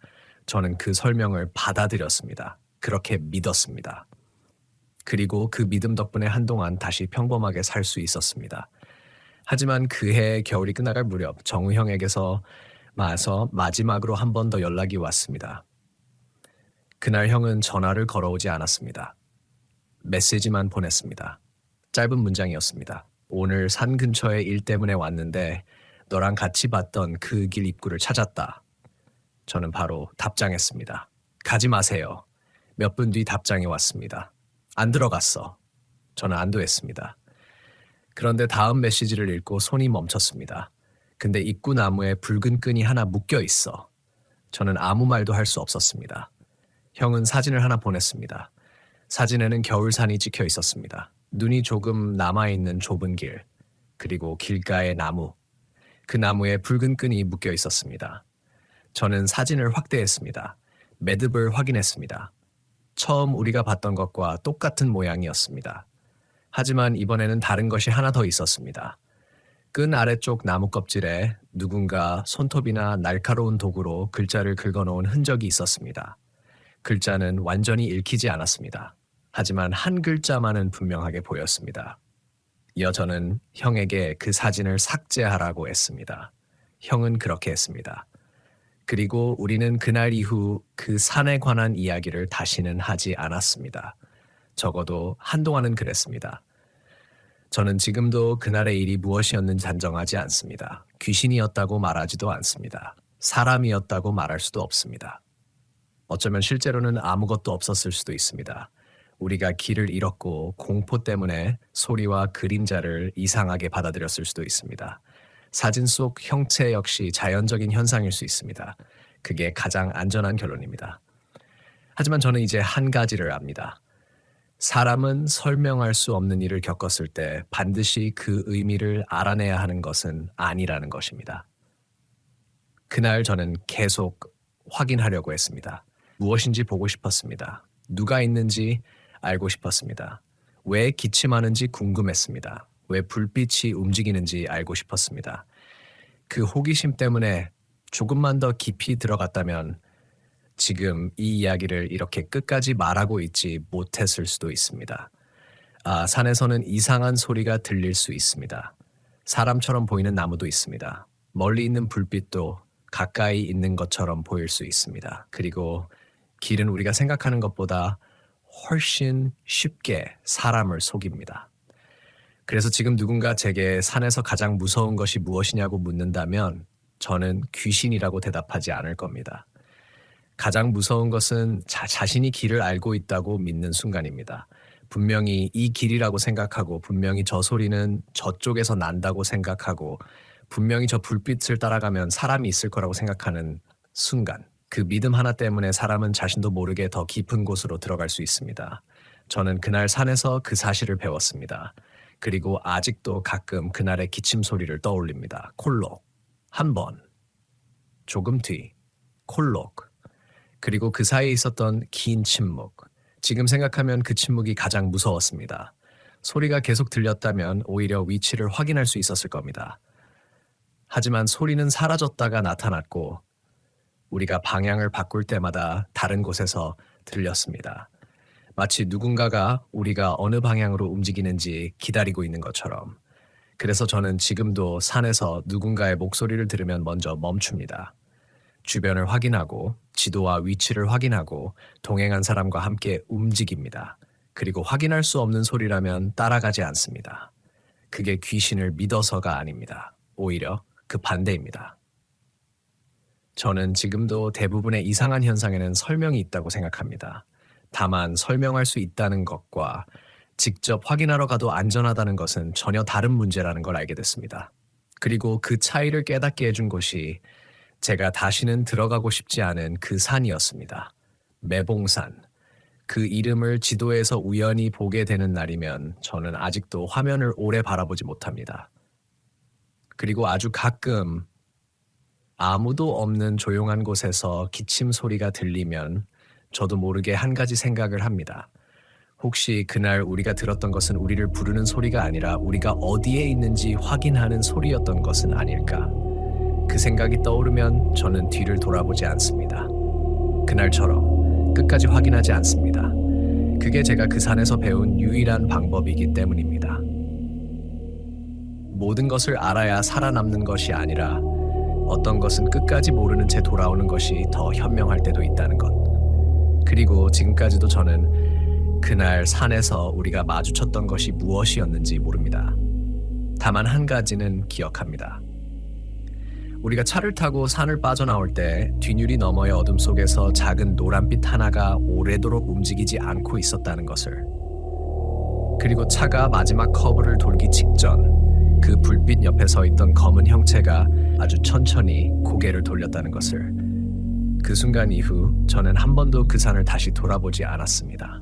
저는 그 설명을 받아들였습니다. 그렇게 믿었습니다. 그리고 그 믿음 덕분에 한동안 다시 평범하게 살 수 있었습니다. 하지만 그해 겨울이 끝나갈 무렵 정우 형에게서 마지막으로 한 번 더 연락이 왔습니다. 그날 형은 전화를 걸어오지 않았습니다. 메시지만 보냈습니다. 짧은 문장이었습니다. 오늘 산 근처에 일 때문에 왔는데 너랑 같이 봤던 그 길 입구를 찾았다. 저는 바로 답장했습니다. 가지 마세요. 몇 분 뒤 답장이 왔습니다. 안 들어갔어. 저는 안도했습니다. 그런데 다음 메시지를 읽고 손이 멈췄습니다. 근데 입구 나무에 붉은 끈이 하나 묶여 있어. 저는 아무 말도 할 수 없었습니다. 형은 사진을 하나 보냈습니다. 사진에는 겨울산이 찍혀 있었습니다. 눈이 조금 남아있는 좁은 길, 그리고 길가의 나무. 그 나무에 붉은 끈이 묶여 있었습니다. 저는 사진을 확대했습니다. 매듭을 확인했습니다. 처음 우리가 봤던 것과 똑같은 모양이었습니다. 하지만 이번에는 다른 것이 하나 더 있었습니다. 끈 아래쪽 나무 껍질에 누군가 손톱이나 날카로운 도구로 글자를 긁어놓은 흔적이 있었습니다. 글자는 완전히 읽히지 않았습니다. 하지만 한 글자만은 분명하게 보였습니다. 이어 저는 형에게 그 사진을 삭제하라고 했습니다. 형은 그렇게 했습니다. 그리고 우리는 그날 이후 그 산에 관한 이야기를 다시는 하지 않았습니다. 적어도 한동안은 그랬습니다. 저는 지금도 그날의 일이 무엇이었는지 단정하지 않습니다. 귀신이었다고 말하지도 않습니다. 사람이었다고 말할 수도 없습니다. 어쩌면 실제로는 아무것도 없었을 수도 있습니다. 우리가 길을 잃었고 공포 때문에 소리와 그림자를 이상하게 받아들였을 수도 있습니다. 사진 속 형체 역시 자연적인 현상일 수 있습니다. 그게 가장 안전한 결론입니다. 하지만 저는 이제 한 가지를 압니다. 사람은 설명할 수 없는 일을 겪었을 때 반드시 그 의미를 알아내야 하는 것은 아니라는 것입니다. 그날 저는 계속 확인하려고 했습니다. 무엇인지 보고 싶었습니다. 누가 있는지 알고 싶었습니다. 왜 기침하는지 궁금했습니다. 왜 불빛이 움직이는지 알고 싶었습니다. 그 호기심 때문에 조금만 더 깊이 들어갔다면 지금 이 이야기를 이렇게 끝까지 말하고 있지 못했을 수도 있습니다. 산에서는 이상한 소리가 들릴 수 있습니다. 사람처럼 보이는 나무도 있습니다. 멀리 있는 불빛도 가까이 있는 것처럼 보일 수 있습니다. 그리고 길은 우리가 생각하는 것보다 훨씬 쉽게 사람을 속입니다. 그래서 지금 누군가 제게 산에서 가장 무서운 것이 무엇이냐고 묻는다면 저는 귀신이라고 대답하지 않을 겁니다. 가장 무서운 것은 자신이 길을 알고 있다고 믿는 순간입니다. 분명히 이 길이라고 생각하고 분명히 저 소리는 저쪽에서 난다고 생각하고 분명히 저 불빛을 따라가면 사람이 있을 거라고 생각하는 순간, 그 믿음 하나 때문에 사람은 자신도 모르게 더 깊은 곳으로 들어갈 수 있습니다. 저는 그날 산에서 그 사실을 배웠습니다. 그리고 아직도 가끔 그날의 기침 소리를 떠올립니다. 콜록, 한 번, 조금 뒤, 콜록, 그리고 그 사이에 있었던 긴 침묵. 지금 생각하면 그 침묵이 가장 무서웠습니다. 소리가 계속 들렸다면 오히려 위치를 확인할 수 있었을 겁니다. 하지만 소리는 사라졌다가 나타났고 우리가 방향을 바꿀 때마다 다른 곳에서 들렸습니다. 마치 누군가가 우리가 어느 방향으로 움직이는지 기다리고 있는 것처럼. 그래서 저는 지금도 산에서 누군가의 목소리를 들으면 먼저 멈춥니다. 주변을 확인하고 지도와 위치를 확인하고 동행한 사람과 함께 움직입니다. 그리고 확인할 수 없는 소리라면 따라가지 않습니다. 그게 귀신을 믿어서가 아닙니다. 오히려 그 반대입니다. 저는 지금도 대부분의 이상한 현상에는 설명이 있다고 생각합니다. 다만 설명할 수 있다는 것과 직접 확인하러 가도 안전하다는 것은 전혀 다른 문제라는 걸 알게 됐습니다. 그리고 그 차이를 깨닫게 해준 곳이 제가 다시는 들어가고 싶지 않은 그 산이었습니다. 매봉산. 그 이름을 지도에서 우연히 보게 되는 날이면 저는 아직도 화면을 오래 바라보지 못합니다. 그리고 아주 가끔 아무도 없는 조용한 곳에서 기침 소리가 들리면 저도 모르게 한 가지 생각을 합니다. 혹시 그날 우리가 들었던 것은 우리를 부르는 소리가 아니라 우리가 어디에 있는지 확인하는 소리였던 것은 아닐까? 그 생각이 떠오르면 저는 뒤를 돌아보지 않습니다. 그날처럼 끝까지 확인하지 않습니다. 그게 제가 그 산에서 배운 유일한 방법이기 때문입니다. 모든 것을 알아야 살아남는 것이 아니라 어떤 것은 끝까지 모르는 채 돌아오는 것이 더 현명할 때도 있다는 것. 그리고 지금까지도 저는 그날 산에서 우리가 마주쳤던 것이 무엇이었는지 모릅니다. 다만 한 가지는 기억합니다. 우리가 차를 타고 산을 빠져나올 때 뒤유리 너머의 어둠 속에서 작은 노란빛 하나가 오래도록 움직이지 않고 있었다는 것을. 그리고 차가 마지막 커브를 돌기 직전 그 불빛 옆에 서 있던 검은 형체가 아주 천천히 고개를 돌렸다는 것을. 그 순간 이후 저는 한 번도 그 산을 다시 돌아보지 않았습니다.